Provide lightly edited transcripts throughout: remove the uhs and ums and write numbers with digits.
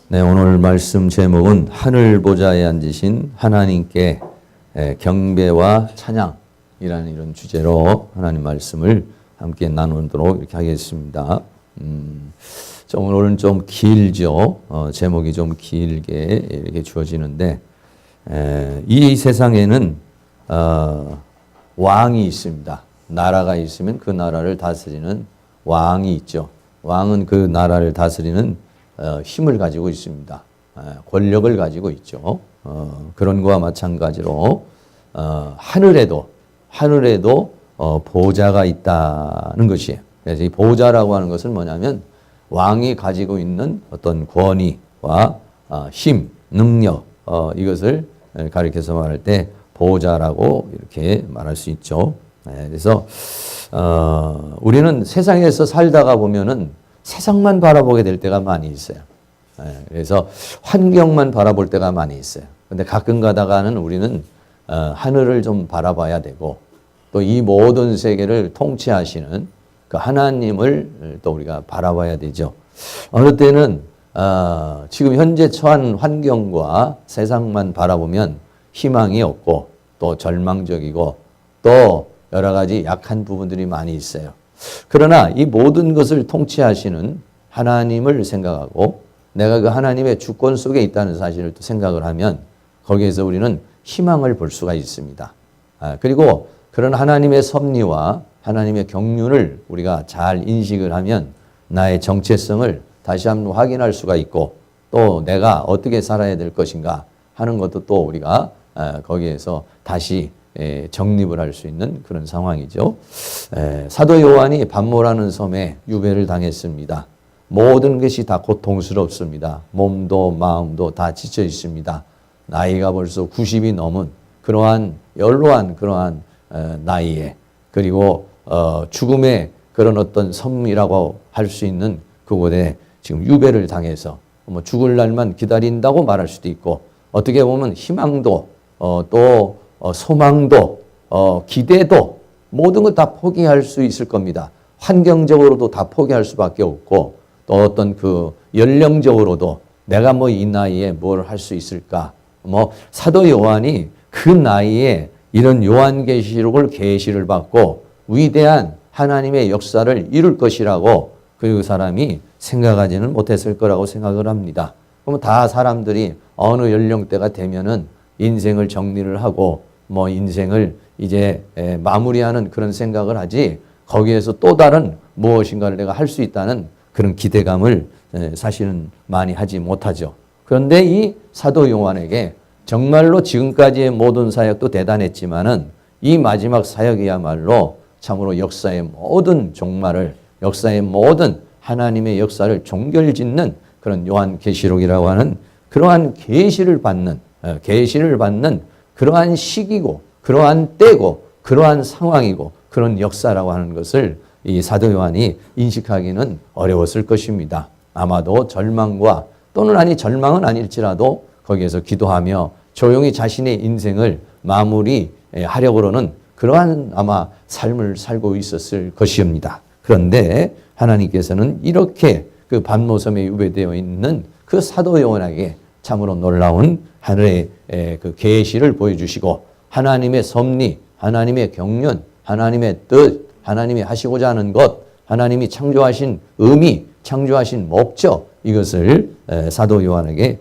네, 오늘 말씀 제목은 하늘 보좌에 앉으신 하나님께 경배와 찬양이라는 이런 주제로 하나님 말씀을 함께 나누도록 이렇게 하겠습니다. 오늘은 좀 길죠. 제목이 좀 길게 이렇게 주어지는데, 이 세상에는 왕이 있습니다. 나라가 있으면 그 나라를 다스리는 왕이 있죠. 왕은 그 나라를 다스리는 힘을 가지고 있습니다. 권력을 가지고 있죠. 그런 거와 마찬가지로 하늘에도 보좌가 있다는 것이에요. 그래서 이 보좌라고 하는 것은 뭐냐면 왕이 가지고 있는 어떤 권위와 힘, 능력 이것을 가리켜서 말할 때 보좌라고 이렇게 말할 수 있죠. 그래서 우리는 세상에서 살다가 보면은 세상만 바라보게 될 때가 많이 있어요. 그래서 환경만 바라볼 때가 많이 있어요. 근데 가끔 가다가는 우리는 하늘을 좀 바라봐야 되고 또 이 모든 세계를 통치하시는 그 하나님을 또 우리가 바라봐야 되죠. 어느 때는 지금 현재 처한 환경과 세상만 바라보면 희망이 없고 또 절망적이고 또 여러 가지 약한 부분들이 많이 있어요. 그러나 이 모든 것을 통치하시는 하나님을 생각하고 내가 그 하나님의 주권 속에 있다는 사실을 또 생각을 하면 거기에서 우리는 희망을 볼 수가 있습니다. 그리고 그런 하나님의 섭리와 하나님의 경륜을 우리가 잘 인식을 하면 나의 정체성을 다시 한번 확인할 수가 있고 또 내가 어떻게 살아야 될 것인가 하는 것도 또 우리가 거기에서 다시 정립을 할 수 있는 그런 상황이죠. 사도 요한이 반모라는 섬에 유배를 당했습니다. 모든 것이 다 고통스럽습니다. 몸도 마음도 다 지쳐 있습니다. 나이가 벌써 90이 넘은 그러한 연로한 그러한 나이에 그리고 죽음의 그런 어떤 섬이라고 할 수 있는 그곳에 지금 유배를 당해서 뭐 죽을 날만 기다린다고 말할 수도 있고 어떻게 보면 희망도 또 소망도 기대도 모든 걸 다 포기할 수 있을 겁니다. 환경적으로도 다 포기할 수밖에 없고 또 어떤 그 연령적으로도 내가 뭐 이 나이에 뭘 할 수 있을까? 뭐 사도 요한이 그 나이에 이런 요한계시록을 계시를 받고 위대한 하나님의 역사를 이룰 것이라고 그 사람이 생각하지는 못했을 거라고 생각을 합니다. 그러면 다 사람들이 어느 연령대가 되면은 인생을 정리를 하고 뭐 인생을 이제 마무리하는 그런 생각을 하지 거기에서 또 다른 무엇인가를 내가 할 수 있다는 그런 기대감을 사실은 많이 하지 못하죠. 그런데 이 사도 요한에게 정말로 지금까지의 모든 사역도 대단했지만은 이 마지막 사역이야말로 참으로 역사의 모든 종말을 역사의 모든 하나님의 역사를 종결짓는 그런 요한계시록이라고 하는 그러한 계시를 받는 그러한 시기고 그러한 때고 그러한 상황이고 그런 역사라고 하는 것을 이 사도 요한이 인식하기는 어려웠을 것입니다. 아마도 절망과 또는 아니 절망은 아닐지라도 거기에서 기도하며 조용히 자신의 인생을 마무리하려고는 그러한 아마 삶을 살고 있었을 것입니다. 그런데 하나님께서는 이렇게 그 반모섬에 유배되어 있는 그 사도 요한에게 참으로 놀라운 하늘의 그 계시를 보여주시고 하나님의 섭리, 하나님의 경륜, 하나님의 뜻, 하나님이 하시고자 하는 것, 하나님이 창조하신 의미, 창조하신 목적 이것을 사도 요한에게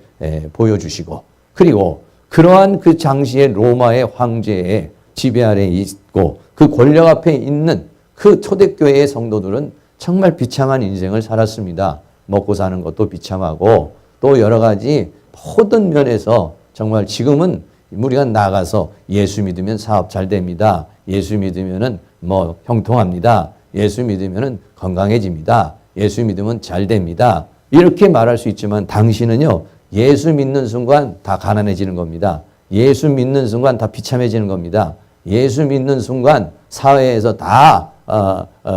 보여주시고 그리고 그러한 그 당시의 로마의 황제의 지배 아래에 있고 그 권력 앞에 있는 그 초대교회의 성도들은 정말 비참한 인생을 살았습니다. 먹고 사는 것도 비참하고 또 여러 가지 모든 면에서 정말 지금은 우리가 나가서 예수 믿으면 사업 잘 됩니다. 예수 믿으면은 뭐 형통합니다. 예수 믿으면은 건강해집니다. 예수 믿으면 잘 됩니다. 이렇게 말할 수 있지만 당신은요 예수 믿는 순간 다 가난해지는 겁니다. 예수 믿는 순간 다 비참해지는 겁니다. 예수 믿는 순간 사회에서 다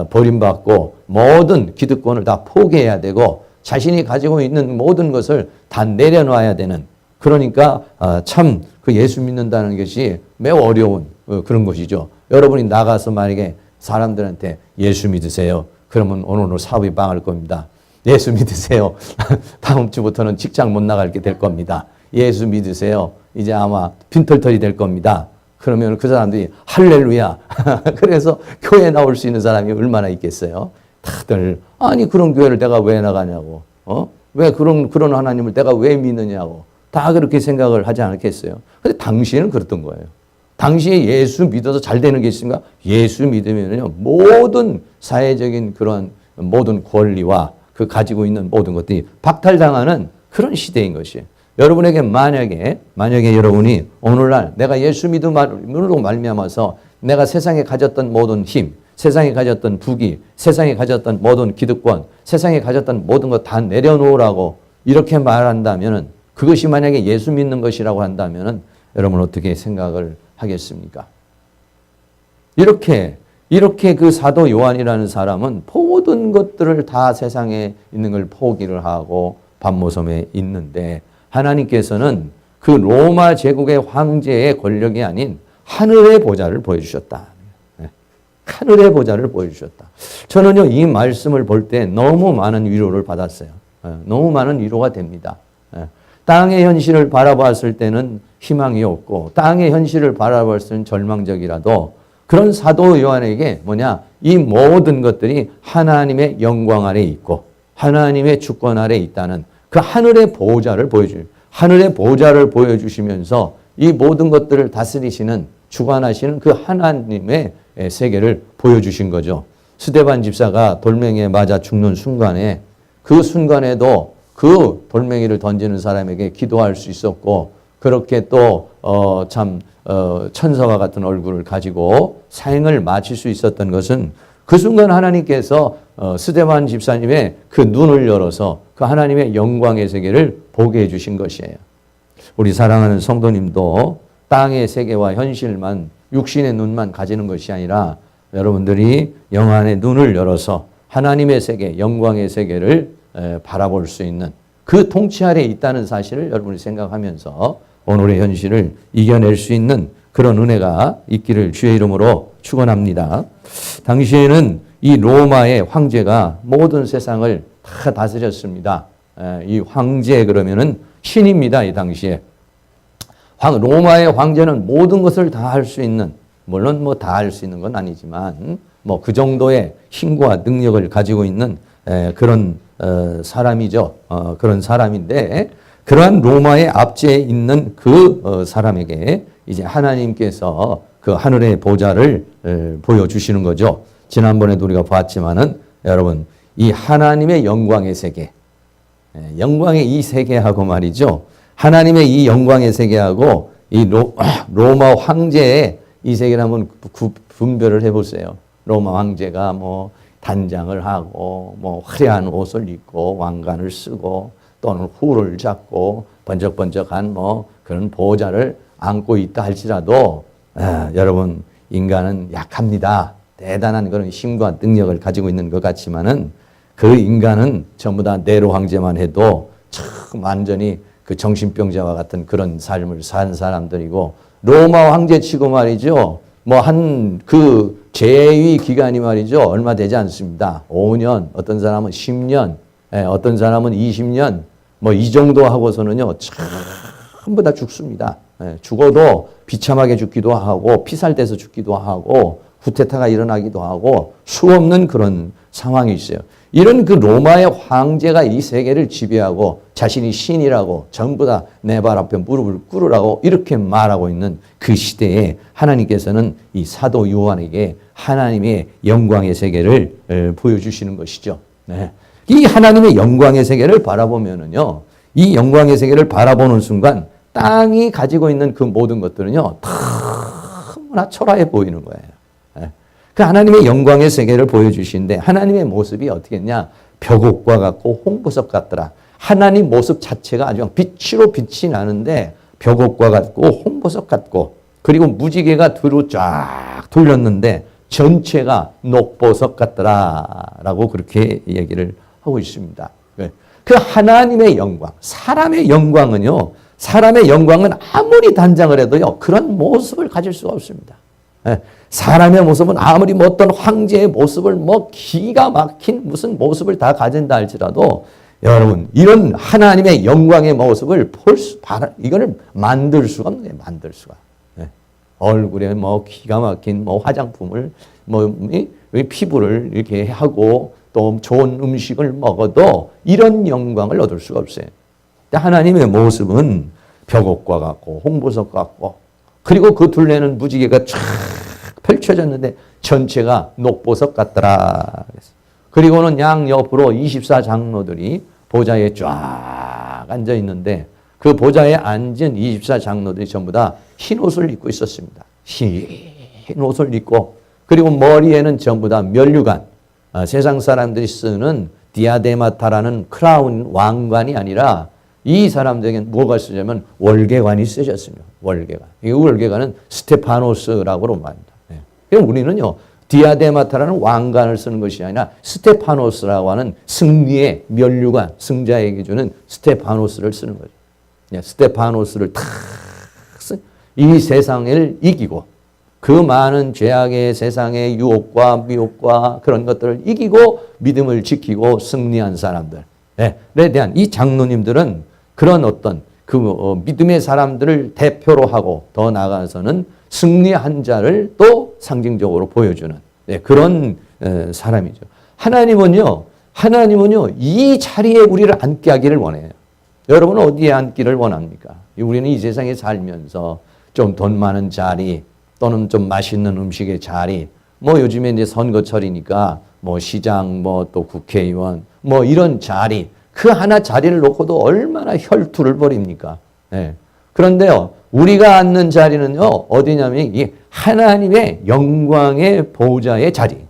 버림받고 모든 기득권을 다 포기해야 되고 자신이 가지고 있는 모든 것을 다 내려놔야 되는 그러니까 참 그 예수 믿는다는 것이 매우 어려운 그런 것이죠. 여러분이 나가서 만약에 사람들한테 예수 믿으세요. 그러면 오늘 사업이 망할 겁니다. 예수 믿으세요. 다음 주부터는 직장 못 나가게 될 겁니다. 예수 믿으세요. 이제 아마 빈털털이 될 겁니다. 그러면 그 사람들이 할렐루야. 그래서 교회 나올 수 있는 사람이 얼마나 있겠어요? 다들 아니 그런 교회를 내가 왜 나가냐고. 왜 그런 하나님을 내가 왜 믿느냐고. 다 그렇게 생각을 하지 않겠어요? 근데 당시에는 그랬던 거예요. 당시에 예수 믿어서 잘 되는 게 있습니까? 예수 믿으면요 모든 사회적인 그런 모든 권리와 그 가지고 있는 모든 것들이 박탈당하는 그런 시대인 것이에요. 여러분에게 만약에 여러분이 오늘날 내가 예수 믿음으로 말미암아서 내가 세상에 가졌던 모든 힘, 세상에 가졌던 부귀, 세상에 가졌던 모든 기득권, 세상에 가졌던 모든 것 다 내려놓으라고 이렇게 말한다면은 그것이 만약에 예수 믿는 것이라고 한다면은 여러분 어떻게 생각을 하겠습니까? 이렇게 그 사도 요한이라는 사람은 모든 것들을 다 세상에 있는 걸 포기를 하고 밤모섬에 있는데 하나님께서는 그 로마 제국의 황제의 권력이 아닌 하늘의 보좌를 보여주셨다. 하늘의 보좌를 보여주셨다. 저는요, 이 말씀을 볼 때 너무 많은 위로를 받았어요. 너무 많은 위로가 됩니다. 땅의 현실을 바라봤을 때는 희망이 없고, 땅의 현실을 바라봤을 때는 절망적이라도, 그런 사도 요한에게 이 모든 것들이 하나님의 영광 아래 있고, 하나님의 주권 아래 있다는 그 하늘의 보좌를 하늘의 보좌를 보여주시면서 이 모든 것들을 다스리시는, 주관하시는 그 하나님의 세계를 보여주신 거죠. 스데반 집사가 돌멩이에 맞아 죽는 순간에 그 순간에도 그 돌멩이를 던지는 사람에게 기도할 수 있었고 그렇게 또 천사와 같은 얼굴을 가지고 사행을 마칠 수 있었던 것은 그 순간 하나님께서 스데반 집사님의 그 눈을 열어서 그 하나님의 영광의 세계를 보게 해주신 것이에요. 우리 사랑하는 성도님도 땅의 세계와 현실만 육신의 눈만 가지는 것이 아니라 여러분들이 영안의 눈을 열어서 하나님의 세계, 영광의 세계를 바라볼 수 있는 그 통치 아래에 있다는 사실을 여러분이 생각하면서 오늘의 현실을 이겨낼 수 있는 그런 은혜가 있기를 주의 이름으로 축원합니다. 당시에는 이 로마의 황제가 모든 세상을 다 다스렸습니다. 이 황제 그러면은 신입니다. 이 당시에. 로마의 황제는 모든 것을 다 할 수 있는, 물론 다 할 수 있는 건 아니지만 그 정도의 힘과 능력을 가지고 있는 그런 사람이죠. 그런 사람인데 그러한 로마의 압제에 있는 그 사람에게 이제 하나님께서 그 하늘의 보좌를 보여주시는 거죠. 지난번에도 우리가 봤지만은 여러분 이 하나님의 영광의 세계, 영광의 이 세계하고 말이죠. 하나님의 이 영광의 세계하고 이 로마 황제의 이 세계를 한번 분별을 해보세요. 로마 황제가 단장을 하고 화려한 옷을 입고 왕관을 쓰고 또는 후를 잡고 번쩍번쩍한 그런 보좌를 안고 있다 할지라도 여러분 인간은 약합니다. 대단한 그런 힘과 능력을 가지고 있는 것 같지만은 그 인간은 전부 다 네로 황제만 해도 참 완전히 그 정신병자와 같은 그런 삶을 산 사람들이고 로마 황제치고 말이죠. 그 재위 기간이 말이죠. 얼마 되지 않습니다. 5년, 어떤 사람은 10년, 어떤 사람은 20년, 이 정도 하고서는요, 전부 다 죽습니다. 죽어도 비참하게 죽기도 하고, 피살돼서 죽기도 하고, 쿠데타가 일어나기도 하고, 수없는 그런 상황이 있어요. 이런 그 로마의 황제가 이 세계를 지배하고 자신이 신이라고 전부 다 내 발 앞에 무릎을 꿇으라고 이렇게 말하고 있는 그 시대에 하나님께서는 이 사도 요한에게 하나님의 영광의 세계를 보여주시는 것이죠. 네. 이 하나님의 영광의 세계를 바라보면은요, 이 영광의 세계를 바라보는 순간 땅이 가지고 있는 그 모든 것들은요, 너무나 초라해 보이는 거예요. 그 하나님의 영광의 세계를 보여주시는데 하나님의 모습이 어떻겠냐? 벽옥과 같고 홍보석 같더라. 하나님 모습 자체가 아주 빛으로 빛이 나는데 벽옥과 같고 홍보석 같고 그리고 무지개가 뒤로 쫙 돌렸는데 전체가 녹보석 같더라라고 그렇게 얘기를 하고 있습니다. 그 하나님의 영광, 사람의 영광은 아무리 단장을 해도요 그런 모습을 가질 수가 없습니다. 사람의 모습은 아무리 뭐 어떤 황제의 모습을 뭐 기가 막힌 무슨 모습을 다 가진다 할지라도 여러분 이런 하나님의 영광의 모습을 이거를 만들 수가 없는 거예요. 만들 수가. 얼굴에 뭐 기가 막힌 뭐 화장품을 뭐 피부를 이렇게 하고 또 좋은 음식을 먹어도 이런 영광을 얻을 수가 없어요. 근데 하나님의 모습은 벽옥과 같고 홍보석 같고 그리고 그 둘레는 무지개가 쫙 펼쳐졌는데 전체가 녹보석 같더라. 그리고는 양 옆으로 24장로들이 보좌에 쫙 앉아 있는데 그 보좌에 앉은 24장로들이 전부 다 흰 옷을 입고 있었습니다. 흰 옷을 입고 그리고 머리에는 전부 다 면류관, 세상 사람들이 쓰는 디아데마타라는 크라운 왕관이 아니라 이 사람들에게는 뭐가 쓰냐면 월계관이 쓰셨습니다. 월계관. 이 월계관은 스테파노스라고 말합니다. 그럼 우리는요, 디아데마타라는 왕관을 쓰는 것이 아니라 스테파노스라고 하는 승리의 면류관, 승자에게 주는 스테파노스를 쓰는 거죠. 스테파노스를 이 세상을 이기고 그 많은 죄악의 세상의 유혹과 미혹과 그런 것들을 이기고 믿음을 지키고 승리한 사람들에 대한 이 장로님들은 그런 어떤 그 믿음의 사람들을 대표로 하고 더 나아가서는 승리한 자를 또 상징적으로 보여주는 그런 사람이죠. 하나님은요 이 자리에 우리를 앉게 하기를 원해요. 여러분은 어디에 앉기를 원합니까? 우리는 이 세상에 살면서 좀 돈 많은 자리 또는 좀 맛있는 음식의 자리 뭐 요즘에 이제 선거철이니까 뭐 시장 뭐 또 국회의원 뭐 이런 자리 그 하나 자리를 놓고도 얼마나 혈투를 벌입니까? 그런데요 우리가 앉는 자리는요 어디냐면 이 하나님의 영광의 보좌의 자리.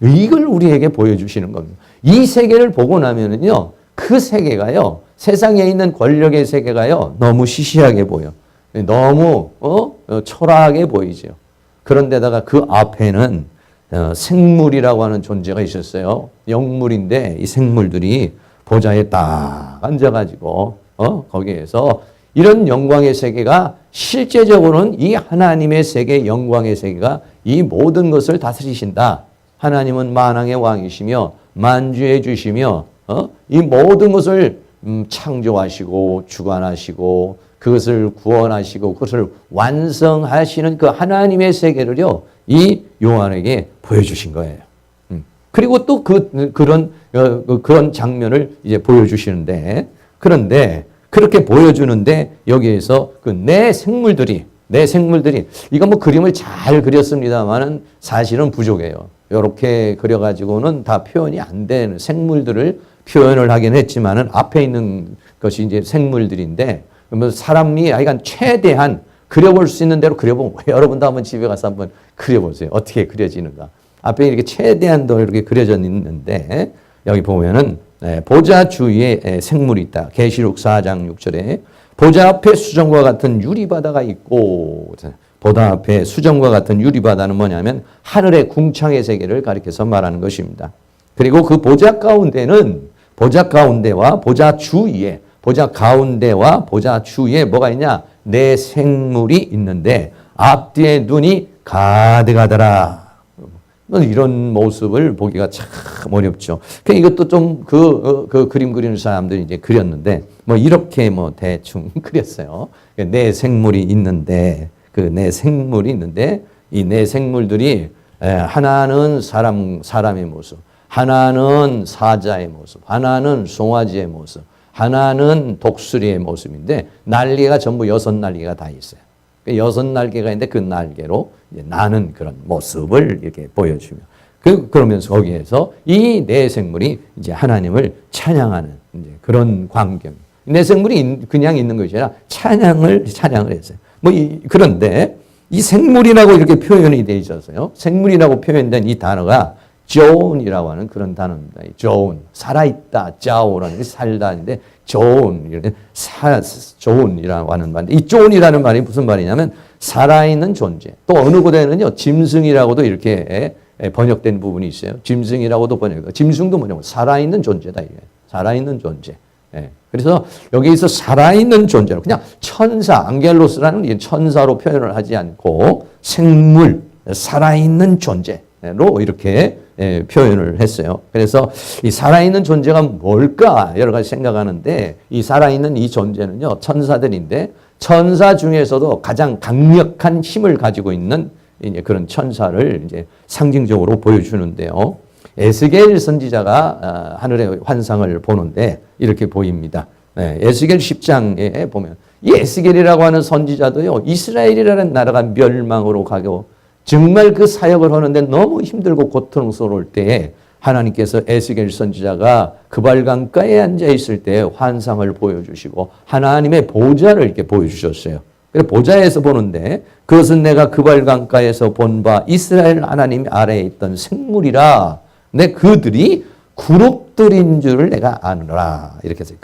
이걸 우리에게 보여주시는 겁니다. 이 세계를 보고 나면은요 그 세계가요 세상에 있는 권력의 세계가요 너무 시시하게 보여. 너무 초라하게 보이죠. 그런데다가 그 앞에는 생물이라고 하는 존재가 있었어요. 영물인데 이 생물들이 보좌에 딱 앉아가지고 거기에서 이런 영광의 세계가 실제적으로는 이 하나님의 세계, 영광의 세계가 이 모든 것을 다스리신다. 하나님은 만왕의 왕이시며 만주해 주시며 이 모든 것을 창조하시고 주관하시고 그것을 구원하시고 그것을 완성하시는 그 하나님의 세계를요 이 요한에게 보여주신 거예요. 그리고 또 그런 장면을 이제 보여주시는데 그런데 그렇게 보여주는데 여기에서 그 내 생물들이 이거 뭐 그림을 잘 그렸습니다만은 사실은 부족해요. 이렇게 그려가지고는 다 표현이 안 되는 생물들을 표현을 하긴 했지만은 앞에 있는 것이 이제 생물들인데 그러면 사람이 하여간 최대한 그려볼 수 있는 대로 그려보면 여러분도 한번 집에 가서 한번 그려보세요. 어떻게 그려지는가. 앞에 이렇게 최대한 더 이렇게 그려져 있는데 여기 보면은 보좌 주위에 생물이 있다. 계시록 4장 6절에 보좌 앞에 수정과 같은 유리바다가 있고 보좌 앞에 수정과 같은 유리바다는 뭐냐면 하늘의 궁창의 세계를 가리켜서 말하는 것입니다. 그리고 그 보좌 가운데와 보좌 주위에 보좌 가운데와 보좌 주위에 뭐가 있냐? 내 생물이 있는데 앞뒤에 눈이 가득하더라. 이런 모습을 보기가 참 어렵죠. 이것도 좀 그 그림 그리는 사람들이 이제 그렸는데 뭐 이렇게 뭐 대충 그렸어요. 내 생물이 있는데 그 내 생물이 있는데 이 내 생물들이 하나는 사람의 모습, 하나는 사자의 모습, 하나는 송아지의 모습, 하나는 독수리의 모습인데 날개가 전부 6날개가 다 있어요. 6날개가 있는데 그 날개로 이제 나는 그런 모습을 이렇게 보여주며 그러면서 거기에서 이 내 생물이 이제 하나님을 찬양하는 이제 그런 광경. 내 생물이 그냥 있는 것이 아니라 찬양을 했어요. 그런데 이 생물이라고 이렇게 표현이 되어 있어서요. 생물이라고 표현된 이 단어가 존이라고 하는 그런 단어입니다. 존, 살아있다, 자오라는 살다인데 존이라고 하는 말인데 이 존이라는 말이 무슨 말이냐면 살아있는 존재. 또 어느 곳에는요 짐승이라고도 이렇게 번역된 부분이 있어요. 짐승이라고도 번역돼요. 짐승도 뭐냐면 살아있는 존재다. 이게 살아있는 존재. 예. 그래서 여기서 살아있는 존재로 그냥 천사, 앙겔로스라는 이 천사로 표현을 하지 않고 생물, 살아있는 존재로 이렇게 표현을 했어요. 그래서 이 살아있는 존재가 뭘까 여러 가지 생각하는데 이 살아있는 이 존재는요 천사들인데 천사 중에서도 가장 강력한 힘을 가지고 있는 이제 그런 천사를 이제 상징적으로 보여주는데요. 에스겔 선지자가 하늘의 환상을 보는데 이렇게 보입니다. 에스겔 10장에 보면 이 에스겔이라고 하는 선지자도요 이스라엘이라는 나라가 멸망으로 가고 정말 그 사역을 하는데 너무 힘들고 고통스러울 때에 하나님께서 에스겔 선지자가 그발강가에 앉아 있을 때 환상을 보여주시고 하나님의 보좌를 이렇게 보여주셨어요. 그래서 보좌에서 보는데 그것은 내가 그발강가에서 본 바 이스라엘 하나님 아래에 있던 생물이라 근데 그들이 그룹들인 줄을 내가 아느라 이렇게 해서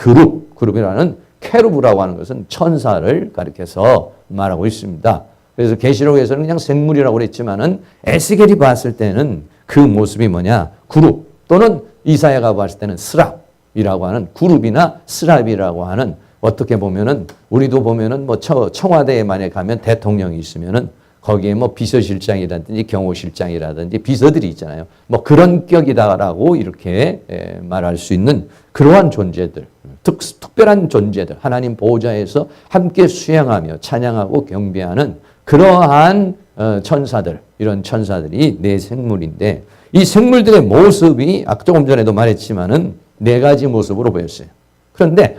그룹이라는 케루브라고 하는 것은 천사를 가리켜서 말하고 있습니다. 그래서 계시록에서는 그냥 생물이라고 그랬지만은 에스겔이 봤을 때는 그 모습이 뭐냐 그룹 또는 이사야가 봤을 때는 스랍이라고 하는 그룹이나 스랍이라고 하는 어떻게 보면은 우리도 보면은 뭐 청와대에 만약에 가면 대통령이 있으면은 거기에 뭐 비서실장이라든지 경호실장이라든지 비서들이 있잖아요. 뭐 그런 격이다라고 이렇게 말할 수 있는 그러한 존재들, 특별한 존재들, 하나님 보호자에서 함께 수행하며 찬양하고 경배하는 그러한 천사들, 이런 천사들이 네 생물인데 이 생물들의 모습이 조금 전에도 말했지만은 네 가지 모습으로 보였어요. 그런데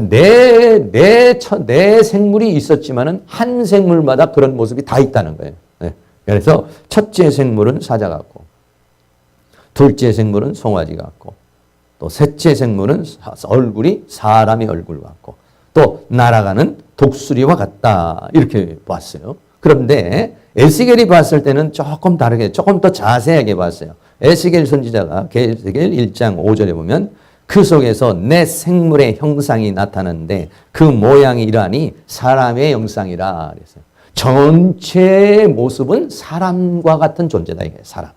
네 생물이 있었지만은 한 생물마다 그런 모습이 다 있다는 거예요. 네. 그래서 첫째 생물은 사자 같고, 둘째 생물은 송아지 같고, 또 셋째 생물은 얼굴이 사람의 얼굴 같고, 또 날아가는 독수리와 같다 이렇게 봤어요. 그런데 에스겔이 봤을 때는 조금 다르게, 조금 더 자세하게 봤어요. 에스겔 선지자가 에스겔 1장 5절에 보면 그 속에서 내 생물의 형상이 나타나는데 그 모양이 이러하니 사람의 형상이라 그랬어요. 전체 모습은 사람과 같은 존재다. 이게 사람.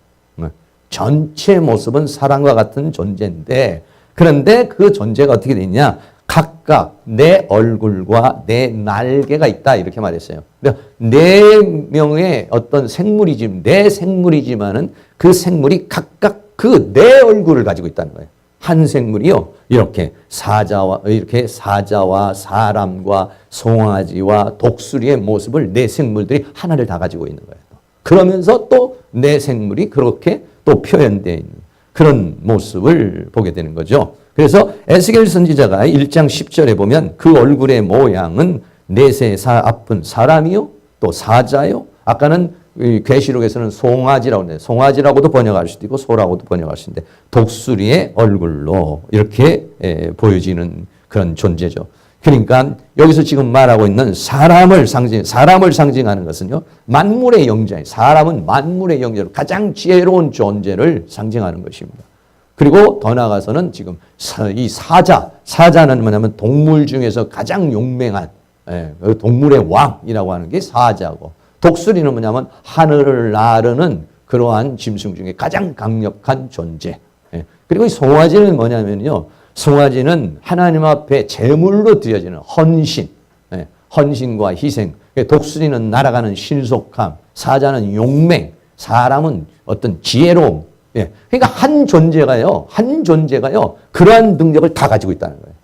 전체 모습은 사람과 같은 존재인데 그런데 그 존재가 어떻게 되냐? 각각 내 얼굴과 내 날개가 있다 이렇게 말했어요. 네 명의 어떤 생물이지만은 그 생물이 각각 그 내 얼굴을 가지고 있다는 거예요. 한 생물이요 이렇게 사자와 사람과 송아지와 독수리의 모습을 네 생물들이 하나를 다 가지고 있는 거예요. 그러면서 또 네 생물이 그렇게 또 표현되어 있는 그런 모습을 보게 되는 거죠. 그래서 에스겔 선지자가 1장 10절에 보면 그 얼굴의 모양은 넷의 아픈 사람이요 또 사자요. 아까는 계시록에서는 송아지라고 하는데 송아지라고도 번역할 수도 있고 소라고도 번역할 수 있는데 독수리의 얼굴로 이렇게 보여지는 그런 존재죠. 그러니까 여기서 지금 말하고 있는 사람을 상징하는 것은요 만물의 영장, 사람은 만물의 영장으로 가장 지혜로운 존재를 상징하는 것입니다. 그리고 더 나아가서는 지금 이 사자는 뭐냐면 동물 중에서 가장 용맹한 동물의 왕이라고 하는 게 사자고 독수리는 뭐냐면 하늘을 나르는 그러한 짐승 중에 가장 강력한 존재. 그리고 이 송아지는 뭐냐면요. 송아지는 하나님 앞에 제물로 드려지는 헌신, 헌신과 희생. 독수리는 날아가는 신속함, 사자는 용맹, 사람은 어떤 지혜로움. 그러니까 한 존재가요, 그러한 능력을 다 가지고 있다는 거예요.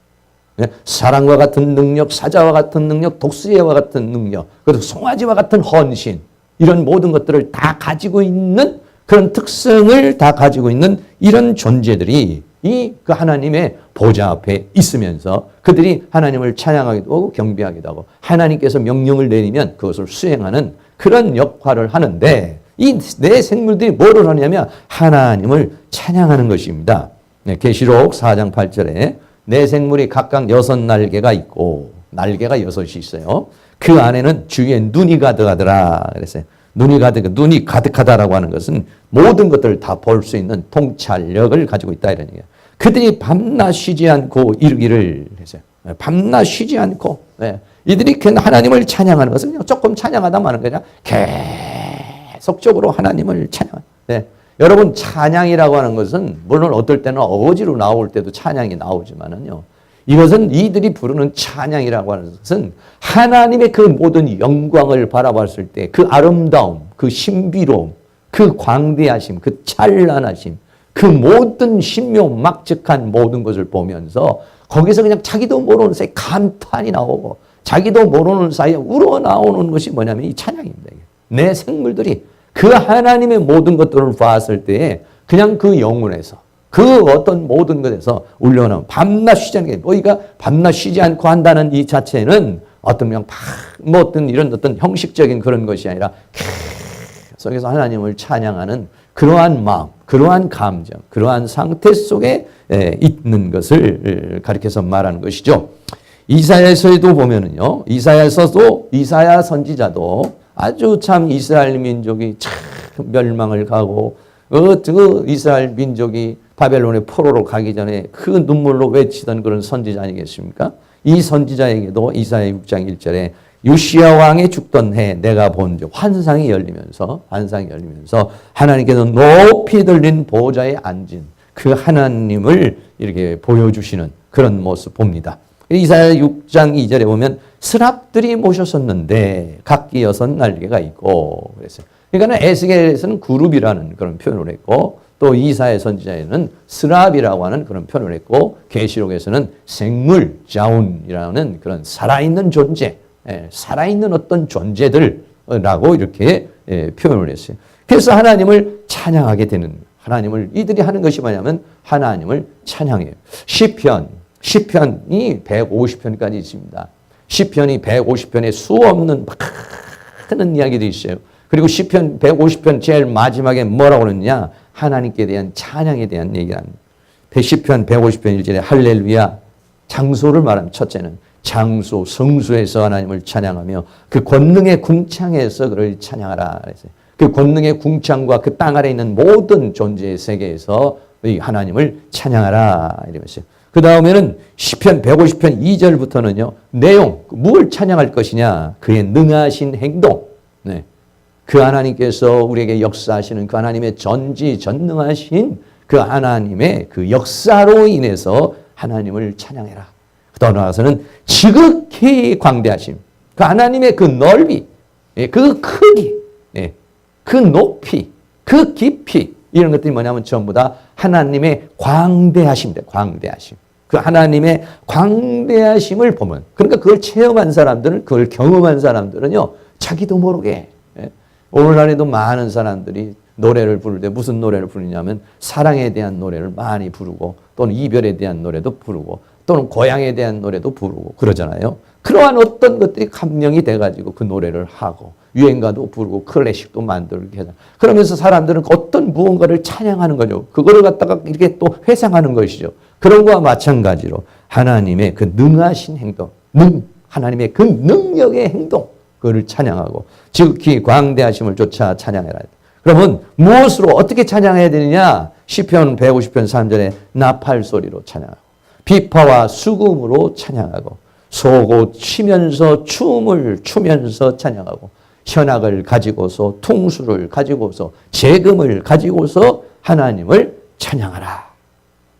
사람과 같은 능력, 사자와 같은 능력, 독수리와 같은 능력, 그리고 송아지와 같은 헌신, 이런 모든 것들을 다 가지고 있는 그런 특성을 다 가지고 있는 이런 존재들이 그 하나님의 보좌 앞에 있으면서 그들이 하나님을 찬양하기도 하고 경배하기도 하고 하나님께서 명령을 내리면 그것을 수행하는 그런 역할을 하는데 이 네 생물들이 뭐를 하냐면 하나님을 찬양하는 것입니다. 계시록 4장 8절에 네 생물이 각각 6날개가 있고 날개가 6이 있어요. 그 안에는 주위에 눈이 가득하더라 그랬어요. 눈이 가득하다라고 하는 것은 모든 것들을 다 볼 수 있는 통찰력을 가지고 있다 이런 얘기예요. 그들이 밤낮 쉬지 않고 이르기를 했어요. 밤낮 쉬지 않고 이들이 하나님을 찬양하는 것은 조금 찬양하다 마는 거냐 계속적으로 하나님을 찬양하는 여러분 찬양이라고 하는 것은 물론 어떨 때는 어거지로 나올 때도 찬양이 나오지만은요 이것은 이들이 부르는 찬양이라고 하는 것은 하나님의 그 모든 영광을 바라봤을 때 그 아름다움, 그 신비로움, 그 광대하심, 그 찬란하심, 그 모든 신묘막측한 모든 것을 보면서 거기서 그냥 자기도 모르는 사이에 감탄이 나오고 자기도 모르는 사이에 우러나오는 것이 뭐냐면 이 찬양입니다. 내 생물들이 그 하나님의 모든 것들을 봤을 때에 그냥 그 영혼에서 그 어떤 모든 것에서 울려나오는 밤낮 쉬지 않게 너희가 밤낮 쉬지 않고 한다는 이 자체는 어떤 그냥 뭐 어떤 이런 어떤 형식적인 그런 것이 아니라 속에서 하나님을 찬양하는 그러한 마음, 그러한 감정, 그러한 상태 속에 있는 것을 가리켜서 말하는 것이죠. 이사야서에도 보면은요, 이사야 선지자도 아주 참 이스라엘 민족이 참 멸망을 가고 그 이스라엘 민족이 바벨론의 포로로 가기 전에 그 눈물로 외치던 그런 선지자 아니겠습니까? 이 선지자에게도 이사야 6장 1절에 요시야 왕이 죽던 해 내가 본 환상이 열리면서 하나님께서 높이 들린 보좌에 앉은 그 하나님을 이렇게 보여주시는 그런 모습 봅니다. 이사야 6장 2절에 보면 스랍들이 모셨었는데 각기 6 날개가 있고 그랬어요. 그러니까 에스겔에서는 그룹이라는 그런 표현을 했고 또 이사야 선지자에는 스랍이라고 하는 그런 표현을 했고 계시록에서는 생물, 자운이라는 그런 살아있는 존재, 살아있는 어떤 존재들라고 이렇게 표현을 했어요. 그래서 하나님을 찬양하게 되는 하나님을 이들이 하는 것이 뭐냐면 하나님을 찬양해요. 시편이 150편까지 있습니다. 시편이 150편에 수없는 많은 이야기들이 있어요. 그리고 시편 150편 제일 마지막에 뭐라고 그러느냐? 하나님께 대한 찬양에 대한 얘기를 합니다. 시편 150편 1절에 할렐루야 장소를 말하면 첫째는 장소, 성소에서 하나님을 찬양하며 그 권능의 궁창에서 그를 찬양하라 그랬어요. 그 권능의 궁창과 그 땅 아래 있는 모든 존재의 세계에서 하나님을 찬양하라 이러면서요. 그 다음에는 시편 150편 2절부터는요. 내용, 뭘 찬양할 것이냐? 그의 능하신 행동. 네. 그 하나님께서 우리에게 역사하시는 그 하나님의 전지전능하신 그 하나님의 그 역사로 인해서 하나님을 찬양해라. 더 나아가서는 지극히 광대하심. 그 하나님의 그 넓이, 그 크기, 그 높이, 그 깊이 이런 것들이 뭐냐면 전부 다 하나님의 광대하심입니다. 광대하심. 그 하나님의 광대하심을 보면 그러니까 그걸 체험한 사람들은 그걸 경험한 사람들은요. 자기도 모르게 오늘날에도 많은 사람들이 노래를 부를 때 무슨 노래를 부르냐면 사랑에 대한 노래를 많이 부르고 또는 이별에 대한 노래도 부르고 또는 고향에 대한 노래도 부르고 그러잖아요. 그러한 어떤 것들이 감명이 돼가지고 그 노래를 하고 유행가도 부르고 클래식도 만들고 하잖아요. 그러면서 사람들은 어떤 무언가를 찬양하는 거죠. 그거를 갖다가 이렇게 또 회상하는 것이죠. 그런 거와 마찬가지로 하나님의 그 능하신 행동, 하나님의 그 능력의 행동 그거를 찬양하고 지극히 광대하심을 쫓아 찬양해라. 그러면 무엇으로 어떻게 찬양해야 되느냐? 시편 150편 3절에 나팔 소리로 찬양하고 비파와 수금으로 찬양하고 소고 치면서 춤을 추면서 찬양하고 현악을 가지고서 퉁수를 가지고서 재금을 가지고서 하나님을 찬양하라.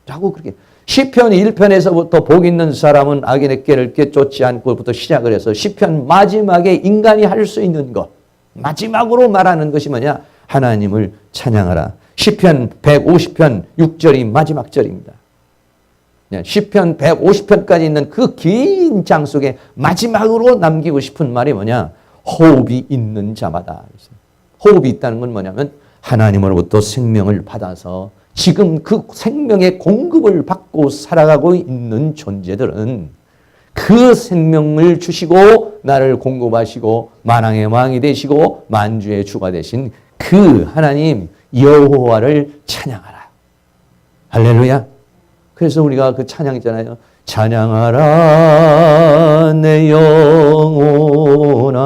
라고 그렇게 시편 1편에서부터 복 있는 사람은 악인의 꾀를 쫓지 않고부터 시작을 해서 시편 마지막에 인간이 할 수 있는 것 마지막으로 말하는 것이 뭐냐? 하나님을 찬양하라. 시편 150편 6절이 마지막 절입니다. 시편 150편까지 있는 그 긴 장 속에 마지막으로 남기고 싶은 말이 뭐냐? 호흡이 있는 자마다. 호흡이 있다는 건 뭐냐면 하나님으로부터 생명을 받아서 지금 그 생명의 공급을 받고 살아가고 있는 존재들은 그 생명을 주시고 나를 공급하시고 만왕의 왕이 되시고 만주의 주가 되신 그 하나님 여호와를 찬양하라. 할렐루야. 그래서 우리가 그 찬양 있잖아요. 찬양하라 내 영혼아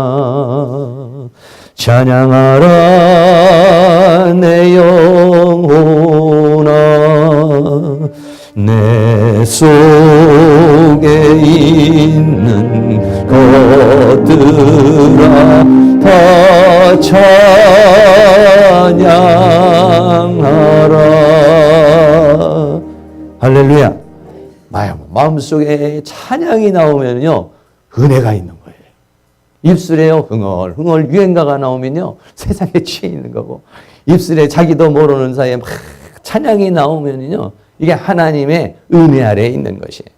찬양하라 내 영혼아 내 속에 있는 것들아 다 찬양하라. 할렐루야. 마음속에 찬양이 나오면요, 은혜가 있는 거예요. 입술에요, 흥얼 유행가가 나오면요, 세상에 취해 있는 거고, 입술에 자기도 모르는 사이에 막 찬양이 나오면요, 이게 하나님의 은혜 아래에 있는 것이에요.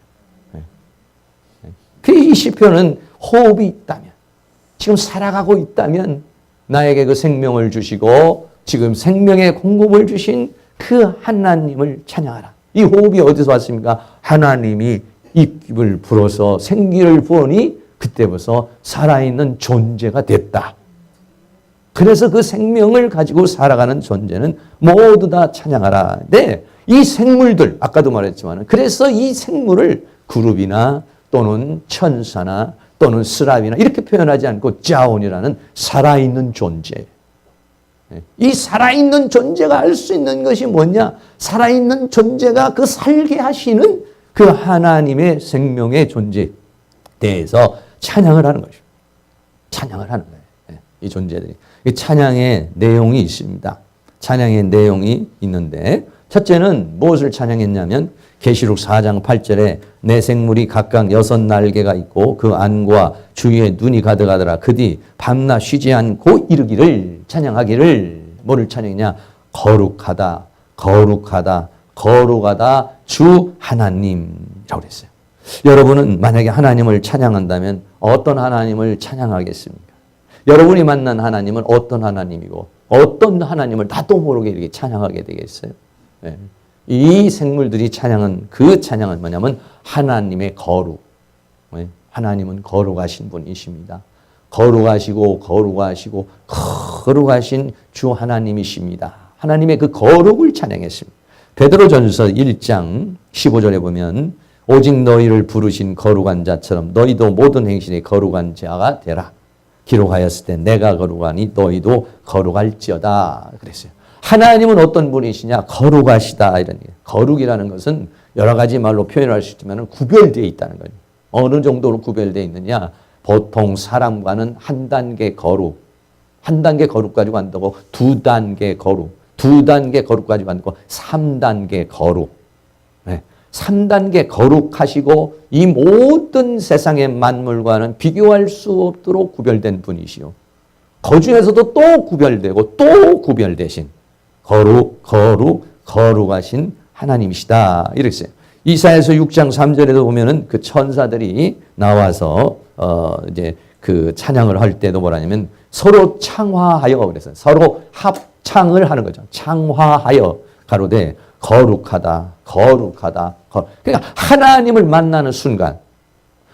이 시편은 호흡이 있다면, 지금 살아가고 있다면 나에게 그 생명을 주시고 지금 생명의 공급을 주신 그 하나님을 찬양하라. 이 호흡이 어디서 왔습니까? 하나님이 입을 불어서 생기를 부으니 그때부터 살아있는 존재가 됐다. 그래서 그 생명을 가지고 살아가는 존재는 모두 다 찬양하라. 네, 이 생물들, 아까도 말했지만, 그래서 이 생물을 그룹이나 또는 천사나 또는 스랍이나 이렇게 표현하지 않고 자온이라는 살아있는 존재. 이 살아있는 존재가 알 수 있는 것이 뭐냐? 살아있는 존재가 그 살게 하시는 그 하나님의 생명의 존재에 대해서 찬양을 하는 것이죠. 찬양을 하는 거예요. 이 존재들이. 이 찬양의 내용이 있습니다. 찬양의 내용이 있는데, 첫째는 무엇을 찬양했냐면 계시록 4장 8절에 내 생물이 각각 6날개가 있고 그 안과 주위에 눈이 가득하더라. 그 뒤 밤낮 쉬지 않고 이르기를, 찬양하기를, 뭐를 찬양했냐? 거룩하다, 거룩하다, 거룩하다 주 하나님이라고 그랬어요. 여러분은 만약에 하나님을 찬양한다면 어떤 하나님을 찬양하겠습니까? 여러분이 만난 하나님은 어떤 하나님이고 어떤 하나님을 나도 모르게 이렇게 찬양하게 되겠어요? 네. 이 생물들이 찬양은, 그 찬양은 뭐냐면 하나님의 거룩. 네. 하나님은 거룩하신 분이십니다. 거룩하시고 거룩하시고 거룩하신 주 하나님이십니다. 하나님의 그 거룩을 찬양했습니다. 베드로전서 1장 15절에 보면 오직 너희를 부르신 거룩한 자처럼 너희도 모든 행실에 거룩한 자가 되라. 기록하였을 때 내가 거룩하니 너희도 거룩할지어다 그랬어요. 하나님은 어떤 분이시냐? 거룩하시다. 이런 얘기예요. 거룩이라는 것은 여러 가지 말로 표현할 수 있지만 구별되어 있다는 거예요. 어느 정도로 구별되어 있느냐? 보통 사람과는 한 단계 거룩, 한 단계 거룩 가지고 간다고 두 단계 거룩, 두 단계 거룩 가지고 간다고 3단계 거룩. 네. 3단계 거룩하시고 이 모든 세상의 만물과는 비교할 수 없도록 구별된 분이시요. 그 중에서도 또 구별되고 또 구별되신 거룩하신 하나님이시다. 이렇게 써요. 이사야서 6장 3절에도 보면은 그 천사들이 나와서 이제 그 찬양을 할 때도 뭐라냐면 서로 창화하여 그래서 서로 합창을 하는 거죠. 창화하여 가로되 거룩하다. 그러니까 하나님을 만나는 순간,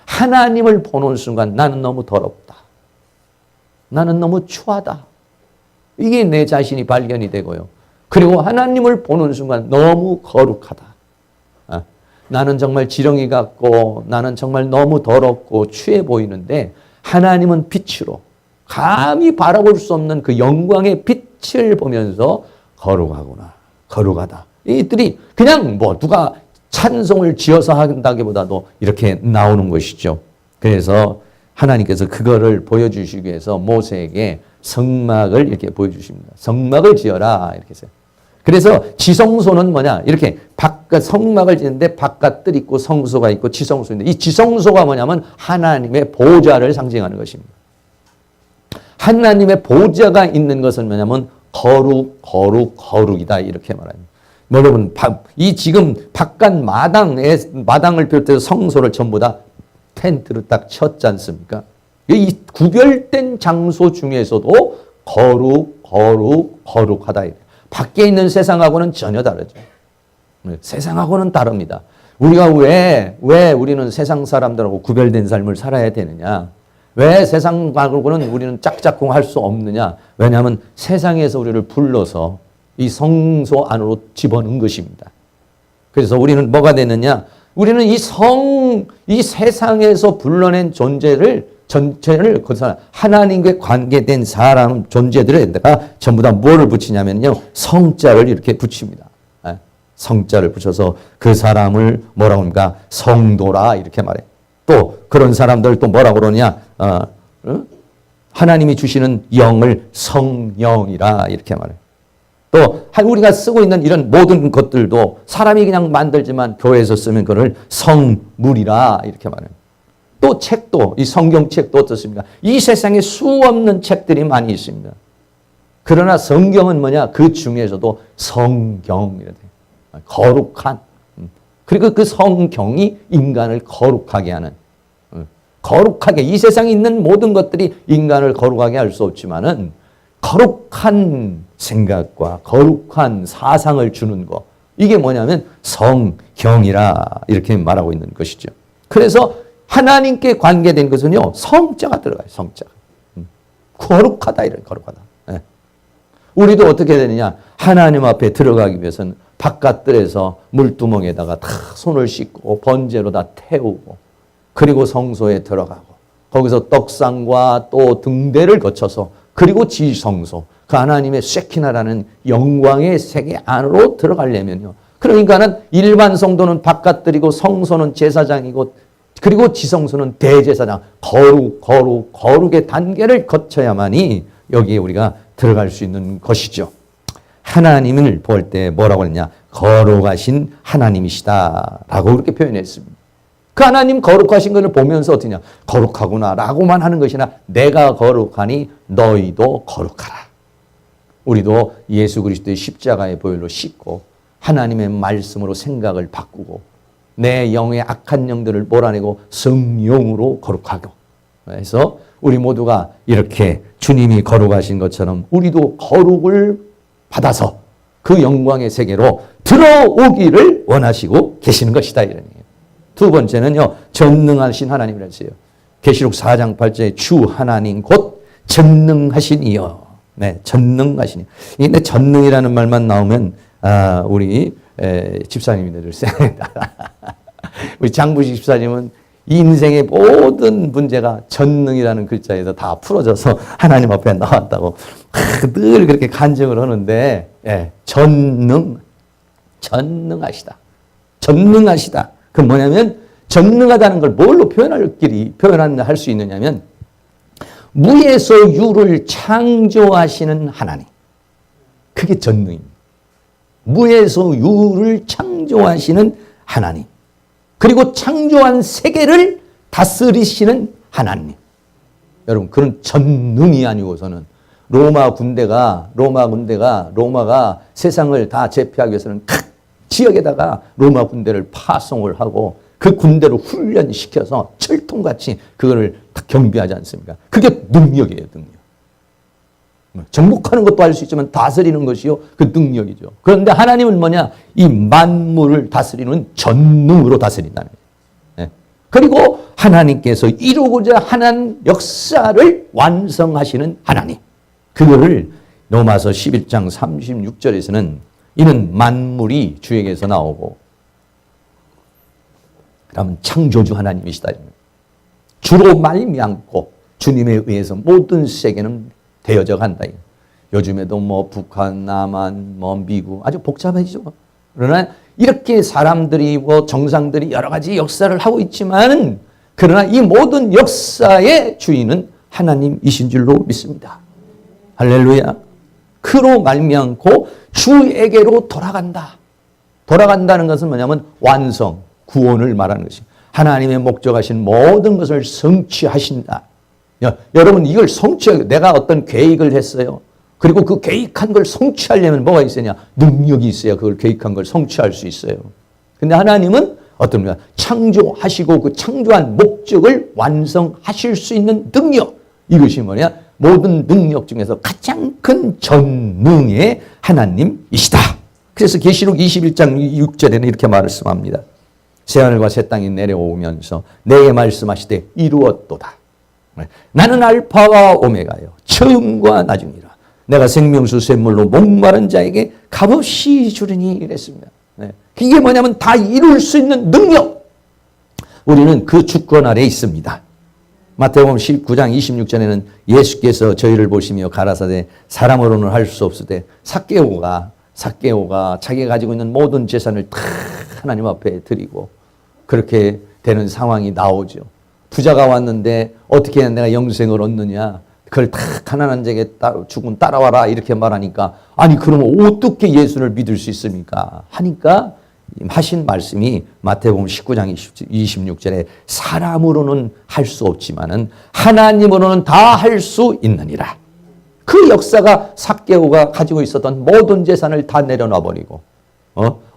하나님을 보는 순간 나는 너무 더럽다. 나는 너무 추하다. 이게 내 자신이 발견이 되고요. 그리고 하나님을 보는 순간 너무 거룩하다. 나는 정말 지렁이 같고 나는 정말 너무 더럽고 추해 보이는데 하나님은 빛으로 감히 바라볼 수 없는 그 영광의 빛을 보면서 거룩하구나. 거룩하다. 이들이 그냥 뭐 누가 찬송을 지어서 한다기보다도 이렇게 나오는 것이죠. 그래서 하나님께서 그거를 보여주시기 위해서 모세에게 성막을 이렇게 보여주십니다. 성막을 지어라 이렇게 해서. 그래서 지성소는 뭐냐? 이렇게 바깥 성막을 짓는데 바깥뜰 있고 성소가 있고 지성소인데 이 지성소가 뭐냐면 하나님의 보좌를 상징하는 것입니다. 하나님의 보좌가 있는 것은 뭐냐면 거룩이다 이렇게 말합니다. 여러분, 이 지금 바깥 마당을 비롯해서 성소를 전부 다 텐트로 딱 쳤지 않습니까? 이 구별된 장소 중에서도 거룩하다. 밖에 있는 세상하고는 전혀 다르죠. 세상하고는 다릅니다. 우리가 왜 우리는 세상 사람들하고 구별된 삶을 살아야 되느냐? 왜 세상하고는 우리는 짝짝꿍할 수 없느냐? 왜냐하면 세상에서 우리를 불러서 이 성소 안으로 집어넣은 것입니다. 그래서 우리는 뭐가 되느냐? 우리는 이 세상에서 불러낸 전체를 거기서 하나님과 관계된 사람 존재들에다가 전부 다 뭐를 붙이냐면요. 성자를 이렇게 붙입니다. 성자를 붙여서 그 사람을 뭐라고 합니까? 성도라 이렇게 말해요. 또 그런 사람들 또 뭐라고 그러냐? 하나님이 주시는 영을 성령이라 이렇게 말해요. 또 우리가 쓰고 있는 이런 모든 것들도 사람이 그냥 만들지만 교회에서 쓰면 그걸 성물이라 이렇게 말해요. 또 책도, 이 성경책도 어떻습니까? 이 세상에 수없는 책들이 많이 있습니다. 그러나 성경은 뭐냐? 그 중에서도 성경이라 돼요. 거룩한. 그리고 그 성경이 인간을 거룩하게 하는, 거룩하게, 이 세상에 있는 모든 것들이 인간을 거룩하게 할 수 없지만은 거룩한 생각과 거룩한 사상을 주는 것, 이게 뭐냐면 성경이라 이렇게 말하고 있는 것이죠. 그래서 하나님께 관계된 것은요, 성자가 들어가요. 성자가. 거룩하다, 이런 거룩하다. 네. 우리도 어떻게 되느냐? 하나님 앞에 들어가기 위해서는 바깥들에서 물두멍에다가 다 손을 씻고 번제로 다 태우고, 그리고 성소에 들어가고, 거기서 떡상과 또 등대를 거쳐서, 그리고 지성소, 그 하나님의 쉐키나라는 영광의 세계 안으로 들어가려면요. 그러니까는 일반 성도는 바깥들이고 성소는 제사장이고, 그리고 지성소는 대제사장, 거룩의 단계를 거쳐야만이 여기에 우리가 들어갈 수 있는 것이죠. 하나님을 볼 때 뭐라고 했냐? 거룩하신 하나님이시다라고 그렇게 표현했습니다. 그 하나님 거룩하신 것을 보면서 어떠냐? 거룩하구나라고만 하는 것이 아니라 내가 거룩하니 너희도 거룩하라. 우리도 예수 그리스도의 십자가의 보혈로 씻고 하나님의 말씀으로 생각을 바꾸고 내 영의 악한 영들을 몰아내고 성령으로 거룩하고, 그래서 우리 모두가 이렇게 주님이 거룩하신 것처럼 우리도 거룩을 받아서 그 영광의 세계로 들어오기를 원하시고 계시는 것이다, 이런 얘기예요. 두 번째는요, 전능하신 하나님이라 했어요. 계시록 4장 8절에 주 하나님 곧 전능하신 이여. 네, 전능하신 이여. 근데 전능이라는 말만 나오면 우리 집사님들 우리 장부식 집사님은 인생의 모든 문제가 전능이라는 글자에서 다 풀어져서 하나님 앞에 나왔다고 늘 그렇게 간증을 하는데, 전능하시다. 전능하시다. 그 뭐냐면 전능하다는 걸 뭘로 표현할 수 있느냐면 무에서 유를 창조하시는 하나님. 그게 전능입니다. 무에서 유를 창조하시는 하나님. 그리고 창조한 세계를 다스리시는 하나님. 여러분, 그런 전능이 아니고서는 로마가 세상을 다 제패하기 위해서는 각 지역에다가 로마 군대를 파송을 하고 그 군대로 훈련시켜서 철통같이 그거를 경비하지 않습니까? 그게 능력이에요, 능력. 정복하는 것도 할 수 있지만 다스리는 것이요, 그 능력이죠. 그런데 하나님은 뭐냐? 이 만물을 다스리는 전능으로 다스린다는 거예요. 그리고 하나님께서 이루고자 하는 역사를 완성하시는 하나님. 그거를 로마서 11장 36절에서는 이는 만물이 주에게서 나오고, 그러면 창조주 하나님이시다. 주로 말미암고 주님에 의해서 모든 세계는 되어져 간다. 요즘에도 뭐 북한, 남한, 뭐 미국 아주 복잡해지죠. 그러나 이렇게 사람들이 뭐 정상들이 여러 가지 역사를 하고 있지만, 그러나 이 모든 역사의 주인은 하나님이신 줄로 믿습니다. 할렐루야. 그로 말미암고 주에게로 돌아간다. 돌아간다는 것은 뭐냐면 완성, 구원을 말하는 것입니다. 하나님의 목적하신 모든 것을 성취하신다. 여러분, 이걸 내가 어떤 계획을 했어요. 그리고 그 계획한 걸 성취하려면 뭐가 있어야? 능력이 있어야 그걸 계획한 걸 성취할 수 있어요. 근데 하나님은 어떤 거야? 창조하시고 그 창조한 목적을 완성하실 수 있는 능력. 이것이 뭐냐? 모든 능력 중에서 가장 큰 전능의 하나님이시다. 그래서 계시록 21장 6절에는 이렇게 말씀합니다. 새하늘과 새 땅이 내려오면서 내게 말씀하시되 이루었도다. 나는 알파와 오메가요, 처음과 나중이라. 내가 생명수 샘물로 목마른 자에게 값없이 주리니 이랬습니다. 이게 뭐냐면 다 이룰 수 있는 능력. 우리는 그 주권 아래 있습니다. 마태복음 19장 26절에는 예수께서 저희를 보시며 가라사대 사람으로는 할 수 없으되 삭개오가 자기가 가지고 있는 모든 재산을 다 하나님 앞에 드리고 그렇게 되는 상황이 나오죠. 부자가 왔는데 어떻게 해야 내가 영생을 얻느냐? 그걸 다 가난한 자에게 죽은 따라와라 이렇게 말하니까 아니 그러면 어떻게 예수를 믿을 수 있습니까? 하니까 하신 말씀이 마태복음 19장 26절에 사람으로는 할 수 없지만은 하나님으로는 다 할 수 있느니라. 그 역사가 삭개오가 가지고 있었던 모든 재산을 다 내려놔 버리고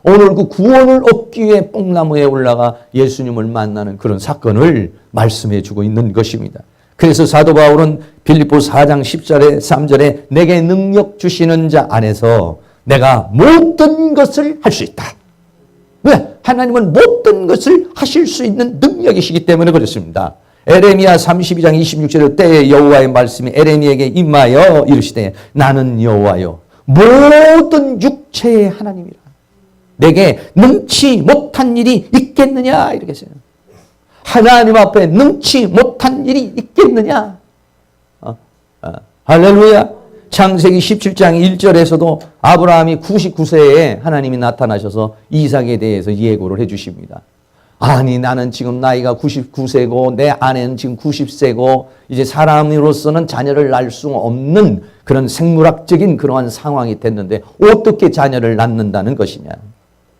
오늘 그 구원을 얻기 위해 뽕나무에 올라가 예수님을 만나는 그런 사건을 말씀해 주고 있는 것입니다. 그래서 사도 바울은 빌립보 4장 10절에 3절에 내게 능력 주시는 자 안에서 내가 모든 것을 할 수 있다. 왜? 하나님은 모든 것을 하실 수 있는 능력이시기 때문에 그렇습니다. 에레미야 32장 26절에 때에 여호와의 말씀이 에레미야에게 임하여 이르시되 나는 여호와여 모든 육체의 하나님이라. 내게 능치 못한 일이 있겠느냐 이렇게 했어요. 하나님 앞에 능치 못한 일이 있겠느냐. 할렐루야. 창세기 17장 1절에서도 아브라함이 99세에 하나님이 나타나셔서 이삭에 대해서 예고를 해 주십니다. 아니 나는 지금 나이가 99세고 내 아내는 지금 90세고 이제 사람으로서는 자녀를 낳을 수 없는 그런 생물학적인 그러한 상황이 됐는데 어떻게 자녀를 낳는다는 것이냐.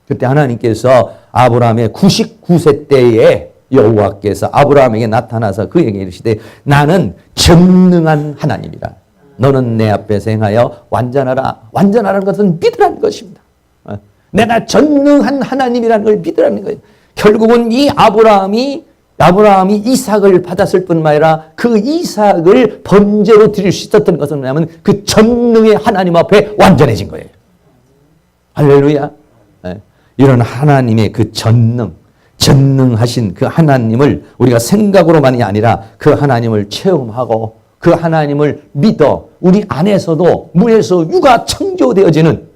그때 하나님께서 아브라함의 99세 때에 여호와께서 아브라함에게 나타나서 그에게 이르시되 나는 전능한 하나님이라. 너는 내 앞에서 행하여 완전하라. 완전하라는 것은 믿으라는 것입니다. 내가 전능한 하나님이라는 걸 믿으라는 거예요. 결국은 이 아브라함이 이삭을 받았을 뿐만 아니라 그 이삭을 번제로 드릴 수 있었던 것은 뭐냐면 그 전능의 하나님 앞에 완전해진 거예요. 할렐루야. 이런 하나님의 그 전능하신 그 하나님을 우리가 생각으로만이 아니라 그 하나님을 체험하고 그 하나님을 믿어 우리 안에서도 무에서 유가 창조되어지는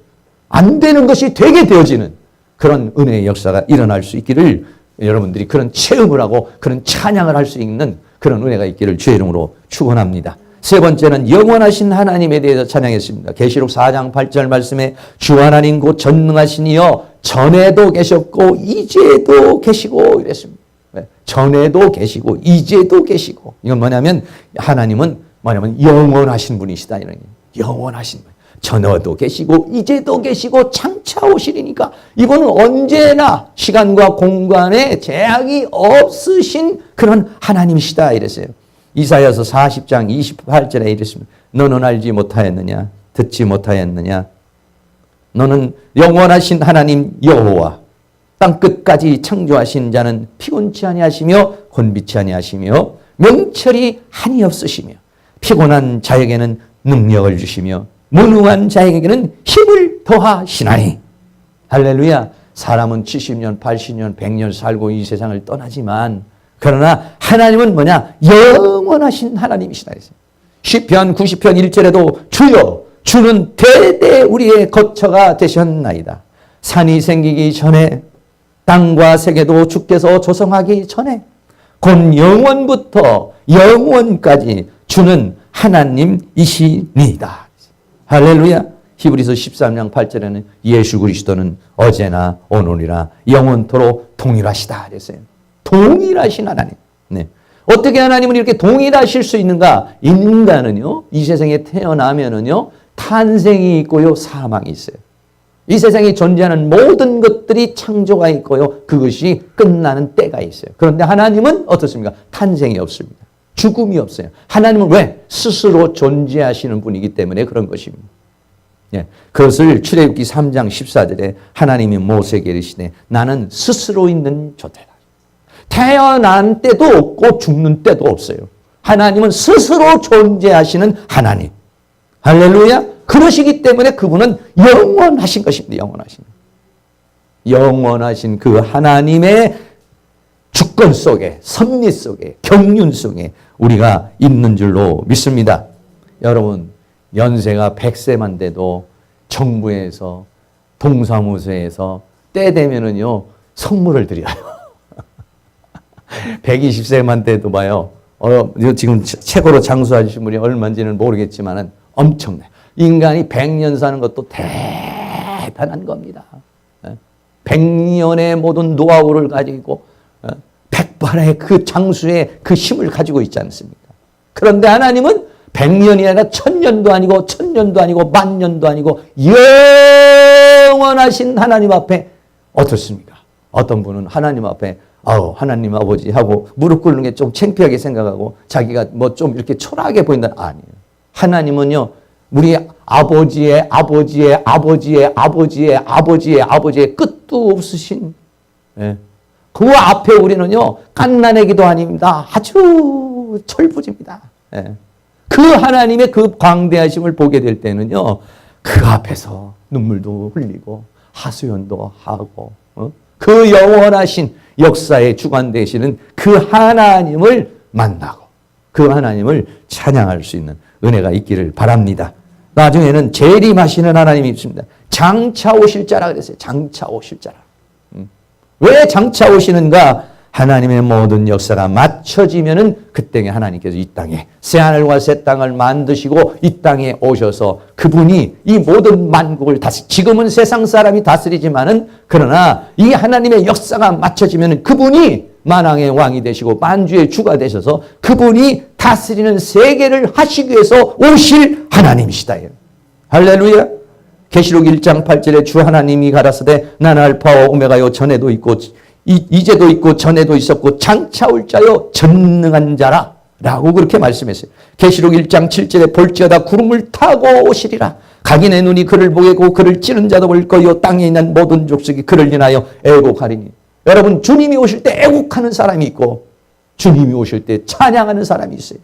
안 되는 것이 되게 되어지는 그런 은혜의 역사가 일어날 수 있기를 여러분들이 그런 체험을 하고 그런 찬양을 할 수 있는 그런 은혜가 있기를 주의 이름으로 축원합니다. 세 번째는 영원하신 하나님에 대해서 찬양했습니다. 계시록 4장 8절 말씀에 주 하나님 곧 전능하신 이여 전에도 계셨고 이제도 계시고 이랬습니다. 전에도 계시고 이제도 계시고 이건 뭐냐면 하나님은 영원하신 분이시다 이런 거예요. 영원하신 분. 전에도 계시고 이제도 계시고 장차 오시리니까 이분은 언제나 시간과 공간에 제약이 없으신 그런 하나님이시다 이랬어요. 이사야서 40장 28절에 이랬습니다. 너는 알지 못하였느냐 듣지 못하였느냐 너는 영원하신 하나님 여호와 땅끝까지 창조하신 자는 피곤치 아니하시며 곤비치 아니하시며 명철이 한이 없으시며 피곤한 자에게는 능력을 주시며 무능한 자에게는 힘을 더하시나니. 할렐루야. 사람은 70년, 80년, 100년 살고 이 세상을 떠나지만 그러나 하나님은 뭐냐? 영원하신 하나님이시다. 시편 90편 1절에도 주여 주는 대대 우리의 거처가 되셨나이다. 산이 생기기 전에 땅과 세계도 주께서 조성하기 전에 곧 영원부터 영원까지 주는 하나님이시니이다. 할렐루야. 히브리서 13장 8절에는 예수 그리스도는 어제나 오늘이나 영원토록 동일하시다 그랬어요. 동일하신 하나님. 네. 어떻게 하나님은 이렇게 동일하실 수 있는가? 인간은요, 이 세상에 태어나면은요, 탄생이 있고요, 사망이 있어요. 이 세상에 존재하는 모든 것들이 창조가 있고요, 그것이 끝나는 때가 있어요. 그런데 하나님은 어떻습니까? 탄생이 없습니다. 죽음이 없어요. 하나님은 왜? 스스로 존재하시는 분이기 때문에 그런 것입니다. 예, 그것을 출애굽기 3장 14절에 하나님이 모세에게 이르시되 나는 스스로 있는 존재다. 태어난 때도 없고 죽는 때도 없어요. 하나님은 스스로 존재하시는 하나님. 할렐루야. 그러시기 때문에 그분은 영원하신 것입니다. 영원하신 그 하나님의 주권 속에, 섭리 속에, 경륜 속에 우리가 있는 줄로 믿습니다. 여러분, 연세가 100세만 돼도 정부에서, 동사무소에서 때 되면은요, 선물을 드려요. 120세만 돼도 봐요. 지금 최고로 장수하신 분이 얼마인지는 모르겠지만은 엄청나요. 인간이 100년 사는 것도 대단한 겁니다. 100년의 모든 노하우를 가지고 100발의 그 장수의 그 힘을 가지고 있지 않습니까? 그런데 하나님은 100년이 아니라 1000년도 아니고 1000년도 아니고 만년도 아니고 영원하신 하나님 앞에 어떻습니까? 어떤 분은 하나님 앞에 하나님 아버지 하고 무릎 꿇는 게 좀 창피하게 생각하고 자기가 뭐 좀 이렇게 초라하게 보인다. 아니에요. 하나님은요, 우리 아버지의 아버지의 아버지의 아버지의 아버지의 아버지의 끝도 없으신, 그 앞에 우리는요, 갓난아기도 아닙니다. 아주 철부지입니다. 그 하나님의 그 광대하심을 보게 될 때는요, 그 앞에서 눈물도 흘리고 하소연도 하고, 그 영원하신 역사의 주관 되시는 그 하나님을 만나고 그 하나님을 찬양할 수 있는 은혜가 있기를 바랍니다. 나중에는 재림하시는 하나님이 있습니다. 장차 오실 자라 그랬어요. 장차 오실 자라. 왜 장차 오시는가? 하나님의 모든 역사가 맞춰지면은 그때 하나님께서 이 땅에 새하늘과 새 땅을 만드시고 이 땅에 오셔서 그분이 이 모든 만국을 지금은 세상 사람이 다스리지만은 그러나 이 하나님의 역사가 맞춰지면은 그분이 만왕의 왕이 되시고 만주의 주가 되셔서 그분이 다스리는 세계를 하시기 위해서 오실 하나님이시다. 할렐루야. 계시록 1장 8절에 주 하나님이 가라사대 나는 알파와 오메가요, 전에도 있고 이제도 있고 전에도 있었고 장차 올 자요 전능한 자라 라고 그렇게 말씀했어요. 계시록 1장 7절에 볼지어다 구름을 타고 오시리라. 각인의 눈이 그를 보고 그를 찌른 자도 볼 거요 땅에 있는 모든 족속이 그를 인하여 애곡하리니. 여러분, 주님이 오실 때 애곡하는 사람이 있고 주님이 오실 때 찬양하는 사람이 있어요.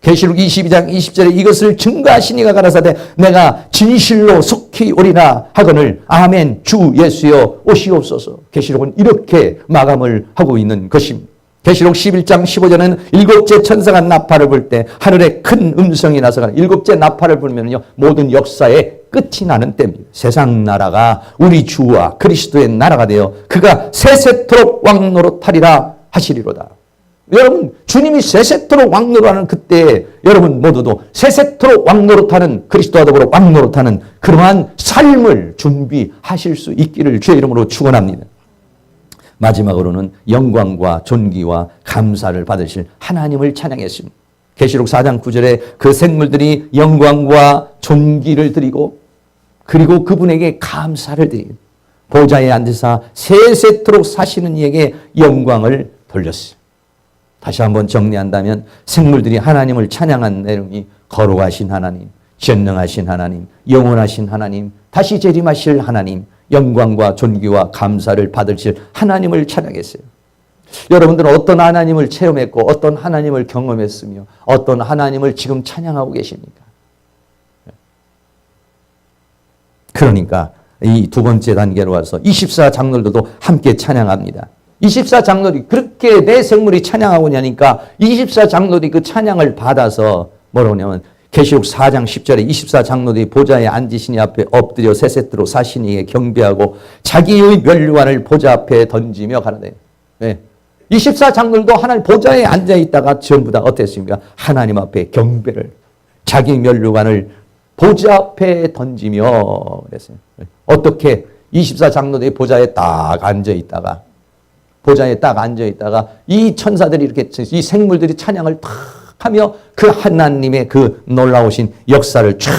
계시록 22장 20절에 이것을 증거하시니가 가라사대 내가 진실로 속히 오리라 하거늘 아멘 주 예수여 오시옵소서. 계시록은 이렇게 마감을 하고 있는 것입니다. 계시록 11장 15절에는 일곱째 천사가 나팔을 불 때 하늘에 큰 음성이 나서 일곱째 나팔을 불면요 모든 역사의 끝이 나는 때입니다. 세상 나라가 우리 주와 그리스도의 나라가 되어 그가 세세토록 왕노릇하리라 하시리로다. 여러분, 주님이 세세토록 왕노릇하는 그때 여러분 모두도 세세토록 왕노릇하는 그리스도와 더불어 왕노릇하는 그러한 삶을 준비하실 수 있기를 주의 이름으로 축원합니다. 마지막으로는 영광과 존귀와 감사를 받으실 하나님을 찬양했습니다. 계시록 4장 9절에 그 생물들이 영광과 존귀를 드리고 그리고 그분에게 감사를 드리고 보좌에 앉으사 세세토록 사시는 이에게 영광을 돌렸어요. 다시 한번 정리한다면 생물들이 하나님을 찬양한 내용이 거룩하신 하나님, 전능하신 하나님, 영원하신 하나님, 다시 재림하실 하나님, 영광과 존귀와 감사를 받으실 하나님을 찬양했어요. 여러분들은 어떤 하나님을 체험했고 어떤 하나님을 경험했으며 어떤 하나님을 지금 찬양하고 계십니까? 그러니까 이 두 번째 단계로 와서 24장로들도 함께 찬양합니다. 24장로들이 그렇게 내 생물이 찬양하고 나니까 24장로들이 그 찬양을 받아서 뭐라고 하냐면 계시록 4장 10절에 24장로들이 보좌에 앉으시니 앞에 엎드려 세세토록 사시니에 경배하고 자기의 면류관을 보좌 앞에 던지며 가라되. 24장로들도 하나님 보좌에 앉아 있다가 전부 다 어땠습니까? 하나님 앞에 경배를 자기 면류관을 보좌 앞에 던지며 그랬어요. 어떻게 24장로들이 보좌에 딱 앉아 있다가 이 천사들이 이렇게 이 생물들이 찬양을 탁 하며 그 하나님의 그 놀라우신 역사를 쫙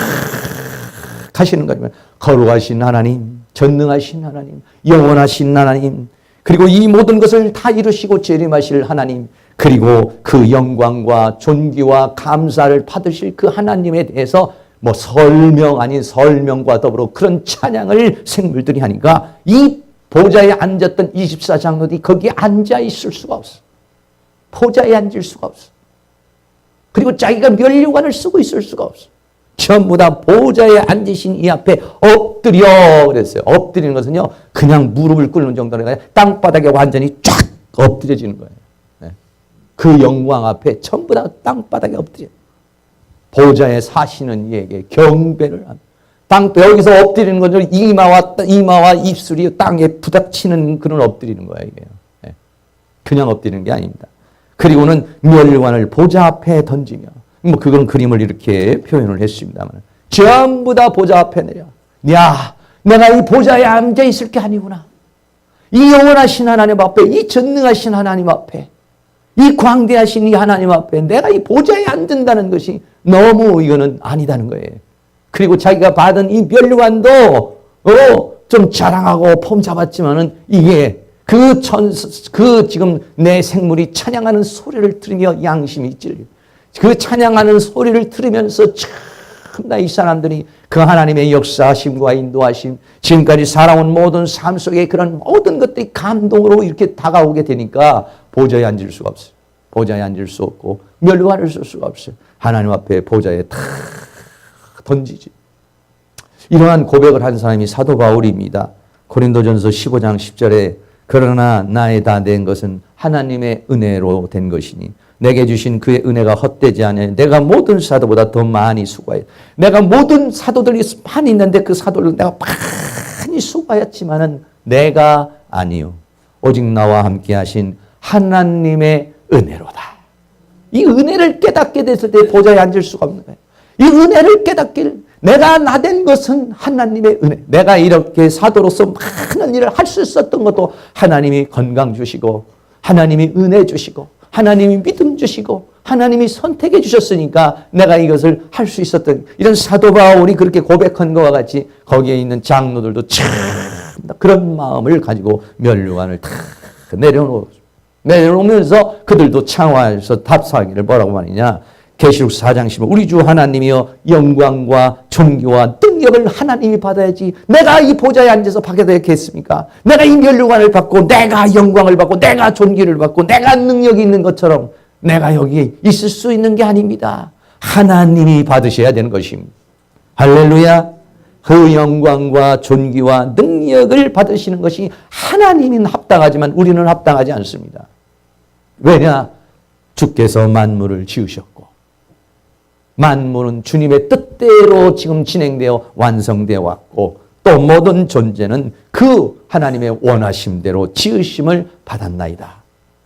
하시는 거죠. 거룩하신 하나님, 전능하신 하나님, 영원하신 하나님, 그리고 이 모든 것을 다 이루시고 재림하실 하나님, 그리고 그 영광과 존귀와 감사를 받으실 그 하나님에 대해서 뭐 설명 아닌 설명과 더불어 그런 찬양을 생물들이 하니까 이 보좌에 앉았던 24장로들이 거기에 앉아 있을 수가 없어. 보좌에 앉을 수가 없어. 그리고 자기가 면류관을 쓰고 있을 수가 없어. 전부 다 보좌에 앉으신 이 앞에 엎드려 그랬어요. 엎드리는 것은요 그냥 무릎을 꿇는 정도가 아니라 땅바닥에 완전히 쫙 엎드려지는 거예요. 그 영광 앞에 전부 다 땅바닥에 엎드려. 보좌에 사시는 이에게 경배를 합니다. 여기서 엎드리는 건 이마와 입술이 땅에 부닥치는 그런 엎드리는 거예요. 이게. 그냥 엎드리는 게 아닙니다. 그리고는 면류관을 보좌 앞에 던지며 뭐 그건 그림을 이렇게 표현을 했습니다만 전부 다 보좌 앞에 내려. 야, 내가 이 보좌에 앉아 있을 게 아니구나. 이 영원하신 하나님 앞에, 이 전능하신 하나님 앞에, 이 광대하신 이 하나님 앞에 내가 이 보좌에 앉는다는 것이 너무 이거는 아니다는 거예요. 그리고 자기가 받은 이 면류관도 좀 자랑하고 폼 잡았지만은 이게 지금 내 생물이 찬양하는 소리를 들으며 양심이 찔려. 그 찬양하는 소리를 들으면서 참나 이 사람들이 그 하나님의 역사하심과 인도하심, 지금까지 살아온 모든 삶 속에 그런 모든 것들이 감동으로 이렇게 다가오게 되니까 보좌에 앉을 수가 없어요. 보좌에 앉을 수 없고 면류관을 쓸 수가 없어요. 하나님 앞에 보좌에 탁 던지지. 이러한 고백을 한 사람이 사도 바울입니다. 고린도전서 15장 10절에 그러나 나의 다 된 것은 하나님의 은혜로 된 것이니 내게 주신 그의 은혜가 헛되지 않아요. 내가 모든 사도보다 더 많이 수고해. 내가 모든 사도들이 많이 있는데 그 사도를 내가 많이 수고하였지만은 내가 아니요. 오직 나와 함께 하신 하나님의 은혜로다. 이 은혜를 깨닫게 됐을 때 보좌에 앉을 수가 없는 거예요. 이 은혜를 깨닫길 내가 나된 것은 하나님의 은혜. 내가 이렇게 사도로서 많은 일을 할 수 있었던 것도 하나님이 건강 주시고 하나님이 은혜 주시고 하나님이 믿음 주시고 하나님이 선택해 주셨으니까 내가 이것을 할 수 있었던 이런 사도 바울이 그렇게 고백한 것과 같이 거기에 있는 장로들도 참 그런 마음을 가지고 면류관을 탁 내려놓으면서 그들도 창화해서 답사하기를 뭐라고 말하냐. 계시록 4장 15 우리 주 하나님이여 영광과 존귀와 능력을 하나님이 받아야지 내가 이 보좌에 앉아서 받게 되겠습니까? 내가 이 면류관을 받고 내가 영광을 받고 내가 존귀를 받고 내가 능력이 있는 것처럼 내가 여기 있을 수 있는 게 아닙니다. 하나님이 받으셔야 되는 것입니다. 할렐루야. 그 영광과 존귀와 능력을 받으시는 것이 하나님은 합당하지만 우리는 합당하지 않습니다. 왜냐? 주께서 만물을 지으셨고 만물은 주님의 뜻대로 지금 진행되어 완성되어 왔고 또 모든 존재는 그 하나님의 원하심대로 지으심을 받았나이다.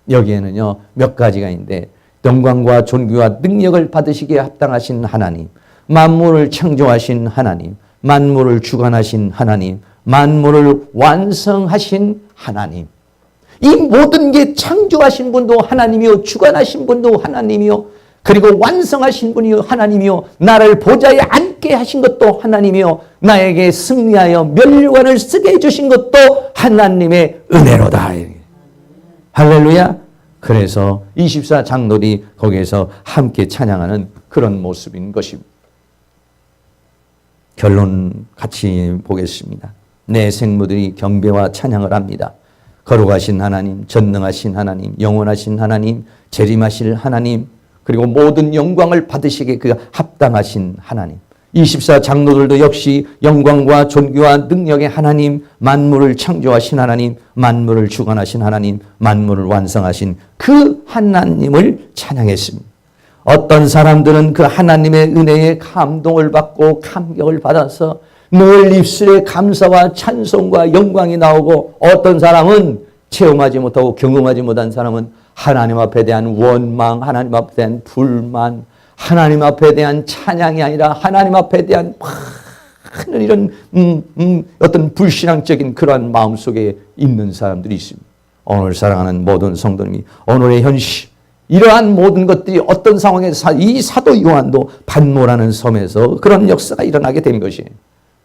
여기에는요 몇 가지가 있는데 영광과 존귀와 능력을 받으시기에 합당하신 하나님, 만물을 창조하신 하나님, 만물을 주관하신 하나님, 만물을 완성하신 하나님. 이 모든 게 창조하신 분도 하나님이요 주관하신 분도 하나님이요 그리고 완성하신 분이요 하나님이요 나를 보좌에 앉게 하신 것도 하나님이요 나에게 승리하여 면류관을 쓰게 해주신 것도 하나님의 은혜로다. 할렐루야. 그래서 24 장로들이 거기에서 함께 찬양하는 그런 모습인 것입니다. 결론 같이 보겠습니다. 내 생물들이 경배와 찬양을 합니다. 거룩하신 하나님, 전능하신 하나님, 영원하신 하나님, 재림하실 하나님, 그리고 모든 영광을 받으시기에 그 합당하신 하나님. 24 장로들도 역시 영광과 존귀와 능력의 하나님, 만물을 창조하신 하나님, 만물을 주관하신 하나님, 만물을 완성하신 그 하나님을 찬양했습니다. 어떤 사람들은 그 하나님의 은혜에 감동을 받고 감격을 받아서 늘 입술에 감사와 찬송과 영광이 나오고 어떤 사람은 체험하지 못하고 경험하지 못한 사람은 하나님 앞에 대한 원망, 하나님 앞에 대한 불만, 하나님 앞에 대한 찬양이 아니라 하나님 앞에 대한 많은 이런 어떤 불신앙적인 그러한 마음속에 있는 사람들이 있습니다. 오늘 사랑하는 모든 성도님이 오늘의 현실 이러한 모든 것들이 어떤 상황에서 이 사도 요한도 pat모라는 섬에서 그런 역사가 일어나게 된 것이에요.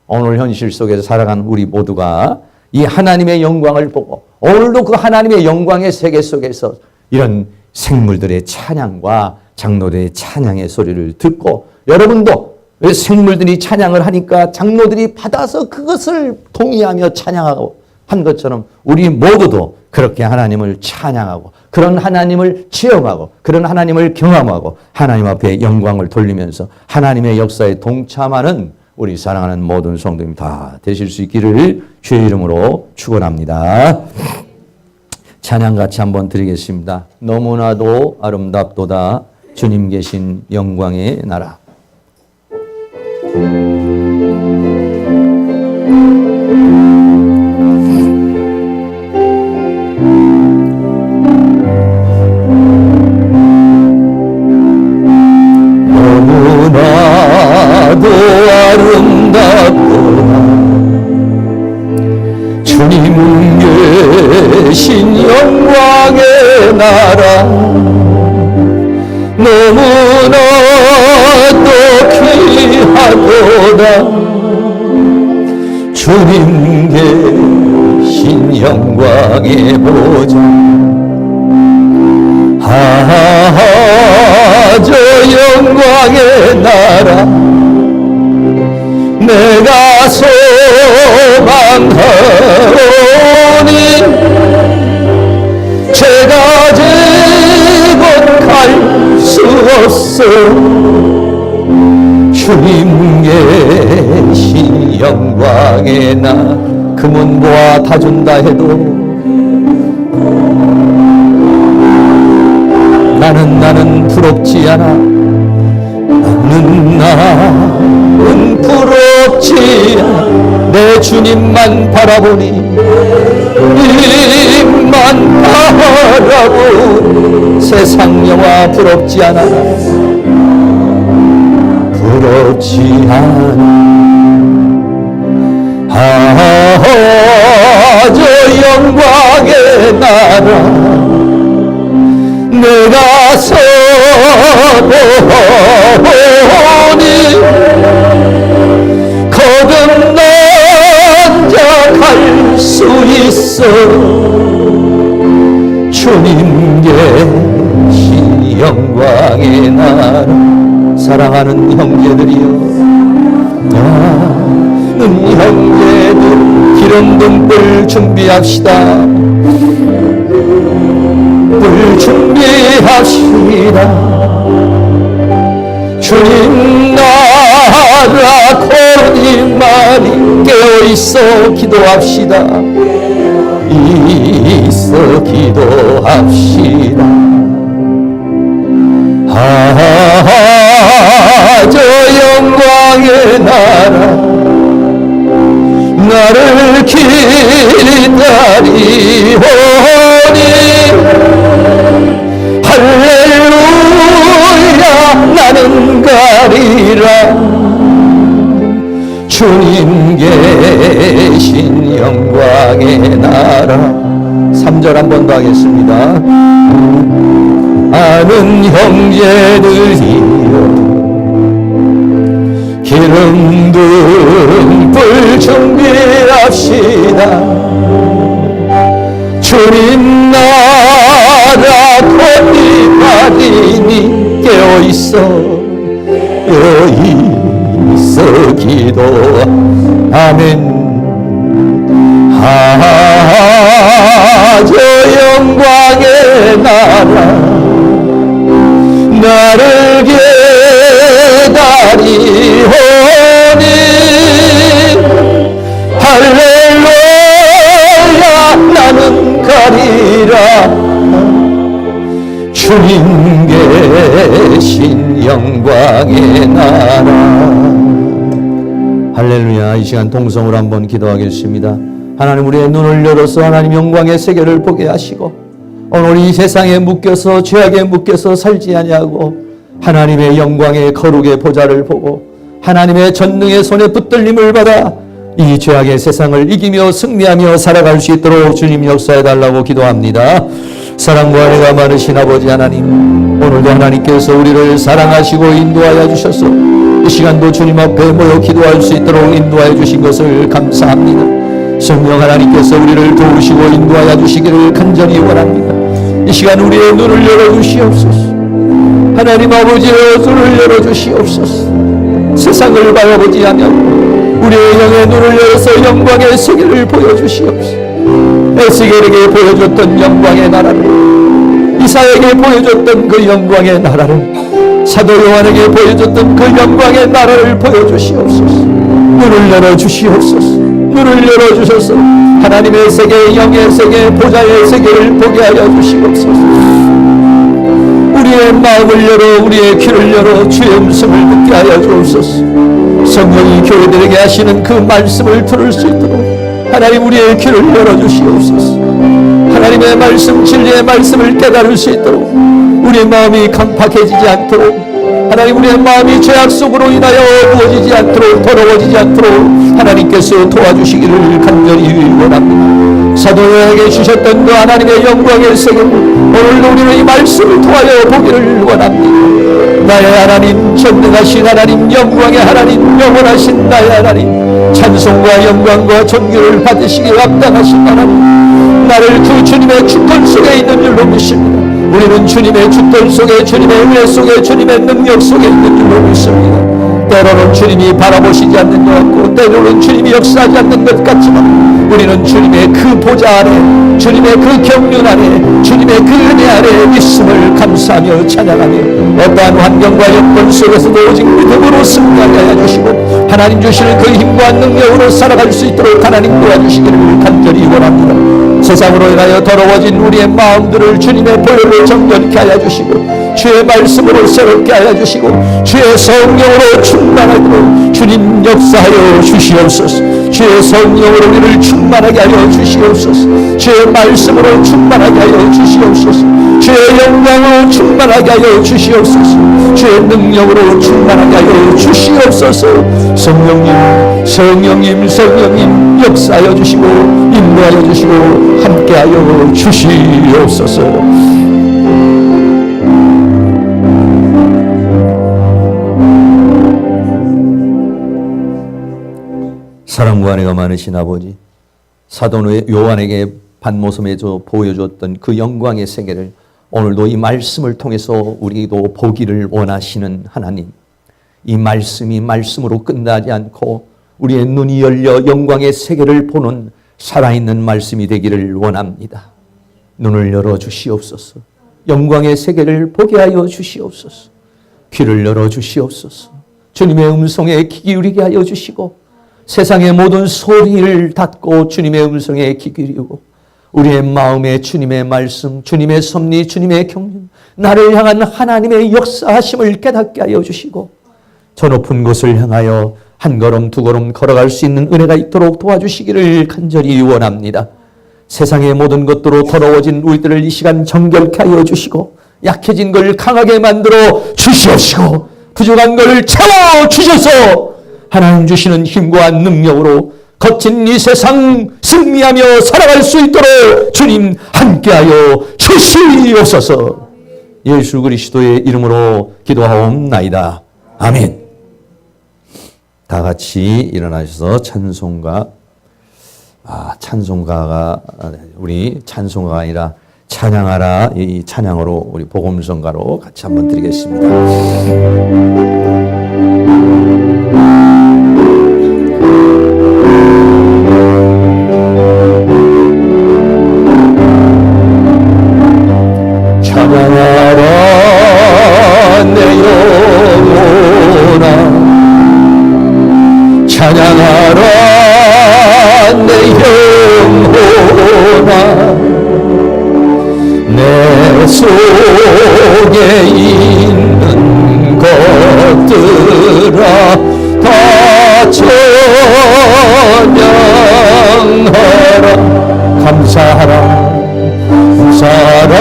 오늘 현실 속에서 살아가는 우리 모두가 이 하나님의 영광을 보고 오늘도 그 하나님의 영광의 세계 속에서 이런 생물들의 찬양과 장로들의 찬양의 소리를 듣고 여러분도 생물들이 찬양을 하니까 장로들이 받아서 그것을 동의하며 찬양하고 한 것처럼 우리 모두도 그렇게 하나님을 찬양하고 그런 하나님을 체험하고 그런 하나님을 경험하고 하나님 앞에 영광을 돌리면서 하나님의 역사에 동참하는 우리 사랑하는 모든 성도님 다 되실 수 있기를 주의 이름으로 축원합니다. 찬양 같이 한번 드리겠습니다. 너무나도 아름답도다 주님 계신 영광의 나라. 너무나도 아름답도다 주님 계신 영광의 나라. 너무나도 귀하도다. 주님 계신 영광의 보좌, 저 영광의 나라 내가 소망하오니, 제가 제곧 갈 수 없어. 주님 계신 영광의 나, 금은보화 다 준다 해도 나는 부럽지 않아. 나는 부럽지 않아. 내 주님만 바라보니, 주님만 바라보니 세상 영화 부럽지 않아. 부럽지 않아. 저 영광의 나라 내가 서보니, 거듭난 자 갈 수 있어. 주님 계신 영광의 나라. 사랑하는 형제들이여, 형제들 기름등불 준비합시다. 불 준비합시다. 주님 나라 거짓말이 깨어있어 기도합시다. 있어 기도합시다. 저 영광의 나라 나를 기다리오니, 할렐루야 나는 가리라. 주님 계신 영광의 나라. 3절 한 번 더 하겠습니다. 아는 형제들이여, 기름등불 준비합시다. 주님 나라 거듭나리니 깨어있어 기도. 아멘. 저 영광의 나라 나를 기다리오니, 할렐루야 나는 가리라. 주님 계신 영광의 나라. 할렐루야. 이 시간 동성으로 한번 기도하겠습니다. 하나님, 우리의 눈을 열어서 하나님 영광의 세계를 보게 하시고, 오늘 이 세상에 묶여서 죄악에 묶여서 살지 아니하고 하나님의 영광의 거룩의 보좌를 보고 하나님의 전능의 손에 붙들림을 받아 이 죄악의 세상을 이기며 승리하며 살아갈 수 있도록 주님 역사해 달라고 기도합니다. 사랑과 은혜가 많으신 아버지 하나님, 오늘도 하나님께서 우리를 사랑하시고 인도하여 주셔서 이 시간도 주님 앞에 모여 기도할 수 있도록 인도하여 주신 것을 감사합니다. 성령 하나님께서 우리를 도우시고 인도하여 주시기를 간절히 원합니다. 이 시간 우리의 눈을 열어주시옵소서. 하나님 아버지의 눈을 열어주시옵소서. 세상을 바라보지 않으면 우리의 영의 눈을 열어서 영광의 세계를 보여주시옵소서. 에스겔에게 보여줬던 영광의 나라를, 이사야에게 보여줬던 그 영광의 나라를, 사도 요한에게 보여줬던 그 영광의 나라를 보여주시옵소서. 눈을 열어주시옵소서. 눈을 열어주셔서 하나님의 세계, 영의 세계, 보좌의 세계를 보게 하여 주시옵소서. 우리의 마음을 열어 우리의 귀를 열어 주의 음성을 듣게 하여 주옵소서. 성령이 교회들에게 하시는 그 말씀을 들을 수 있도록 하나님 우리의 귀를 열어주시옵소서. 하나님의 말씀, 진리의 말씀을 깨달을 수 있도록 우리의 마음이 강팍해지지 않도록, 하나님 우리의 마음이 죄악 속으로 인하여 부어지지 않도록, 더러워지지 않도록 하나님께서 도와주시기를 간절히 원합니다. 사도에게 주셨던 그 하나님의 영광의 세계, 오늘도 우리는 이 말씀을 통하여 보기를 원합니다. 나의 하나님, 전능하신 하나님, 영광의 하나님, 영원하신 나의 하나님, 찬송과 영광과 존귀를 받으시기에 합당하신 하나님, 나를 그 주님의 주권 속에 있는 줄로 믿습니다. 우리는 주님의 주권 속에, 주님의 은혜 속에, 주님의 능력 속에 있는 줄로 믿습니다. 때로는 주님이 바라보시지 않는 것 같고, 때로는 주님이 역사하지 않는 것 같지만, 우리는 주님의 그 보좌 아래, 주님의 그 경륜 아래, 주님의 그 은혜 아래 믿음을 감사하며 찬양하며, 어떠한 환경과 여건 속에서도 오직 믿음으로 승리하게 하여 주시고, 하나님 주시는 그 힘과 능력으로 살아갈 수 있도록 하나님 도와주시기를 간절히 원합니다. 세상으로 인하여 더러워진 우리의 마음들을 주님의 보혈로 정결케 하여 주시고, 주의 말씀으로 새롭게 하여 주시고, 주의 성령으로 충만하도록 주님 역사하여 주시옵소서. 주의 성령으로 우리를 충만하게 하여 주시옵소서. 주의 말씀으로 충만하게 하여 주시옵소서. 주의 영광으로 충만하게 하여 주시옵소서. 주의 능력으로 충만하게 하여 주시옵소서. 성령님, 성령님, 성령님 역사하여 주시고 인도하여 주시고 함께하여 주시옵소서. 사랑과 은혜가 많으신 아버지, 사도 요한에게 반모섬에 보여주었던 그 영광의 세계를 오늘도 이 말씀을 통해서 우리도 보기를 원하시는 하나님, 이 말씀이 말씀으로 끝나지 않고 우리의 눈이 열려 영광의 세계를 보는 살아있는 말씀이 되기를 원합니다. 눈을 열어 주시옵소서. 영광의 세계를 보게 하여 주시옵소서. 귀를 열어 주시옵소서. 주님의 음성에 귀 기울이게 하여 주시고, 세상의 모든 소리를 닫고 주님의 음성에 귀 기울이고, 우리의 마음에 주님의 말씀, 주님의 섭리, 주님의 경륜, 나를 향한 하나님의 역사하심을 깨닫게 하여 주시고, 저 높은 곳을 향하여 한 걸음 두 걸음 걸어갈 수 있는 은혜가 있도록 도와주시기를 간절히 원합니다. 세상의 모든 것들로 더러워진 우리들을 이 시간 정결케 하여 주시고, 약해진 걸 강하게 만들어 주시옵시고, 부족한 걸 채워 주셔서 하나님 주시는 힘과 능력으로 거친 이 세상 승리하며 살아갈 수 있도록 주님 함께하여 주시옵소서. 예수 그리스도의 이름으로 기도하옵나이다. 아멘. 다 같이 일어나셔서 찬송가가 우리 찬송가가 아니라 찬양하라, 이 찬양으로 우리 복음성가로 같이 한번 드리겠습니다. 찬양하라 내 영혼아, 찬양하라 내 영혼아, 내 속에 있는 것들아 다 찬양하라. 감사하라 감사하라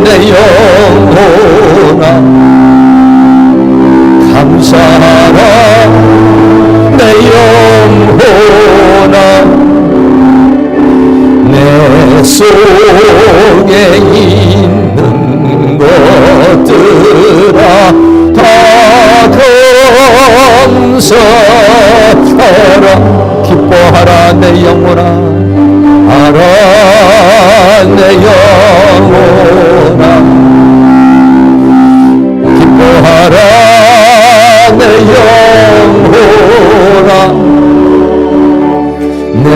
내 영혼아, 감사하라 내 영혼아, 내 속에 있는 것들아 다 감사하라. 기뻐하라 내 영혼아, 알아 내 영혼아, 기뻐하라 내 영혼아, 내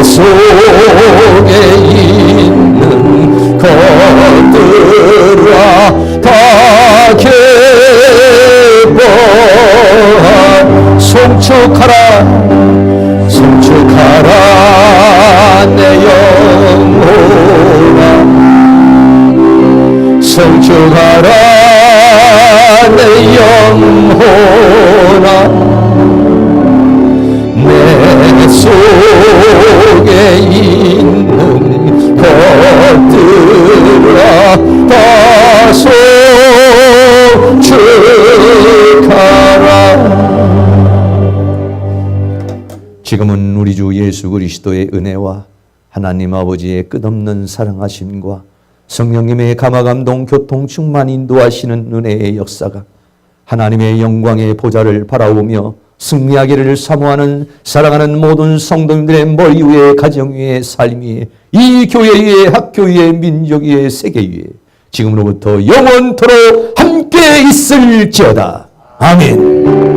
속에 있는 것들아 다 기뻐하라. 송축하라 송축하라 내 영혼아, 송축하라 내 영혼아, 내 속에 있는 것들아 다 송축하라. 지금은 우리 주 예수 그리스도의 은혜와 하나님 아버지의 끝없는 사랑하심과 성령님의 감화감동 교통 충만 인도하시는 은혜의 역사가 하나님의 영광의 보좌를 바라보며 승리하기를 사모하는 사랑하는 모든 성도님들의 머리 위에 가정 위에 삶 위에 이 교회 위에 학교 위에 민족 위에 세계 위에 지금으로부터 영원토록 함께 있을지어다. 아멘.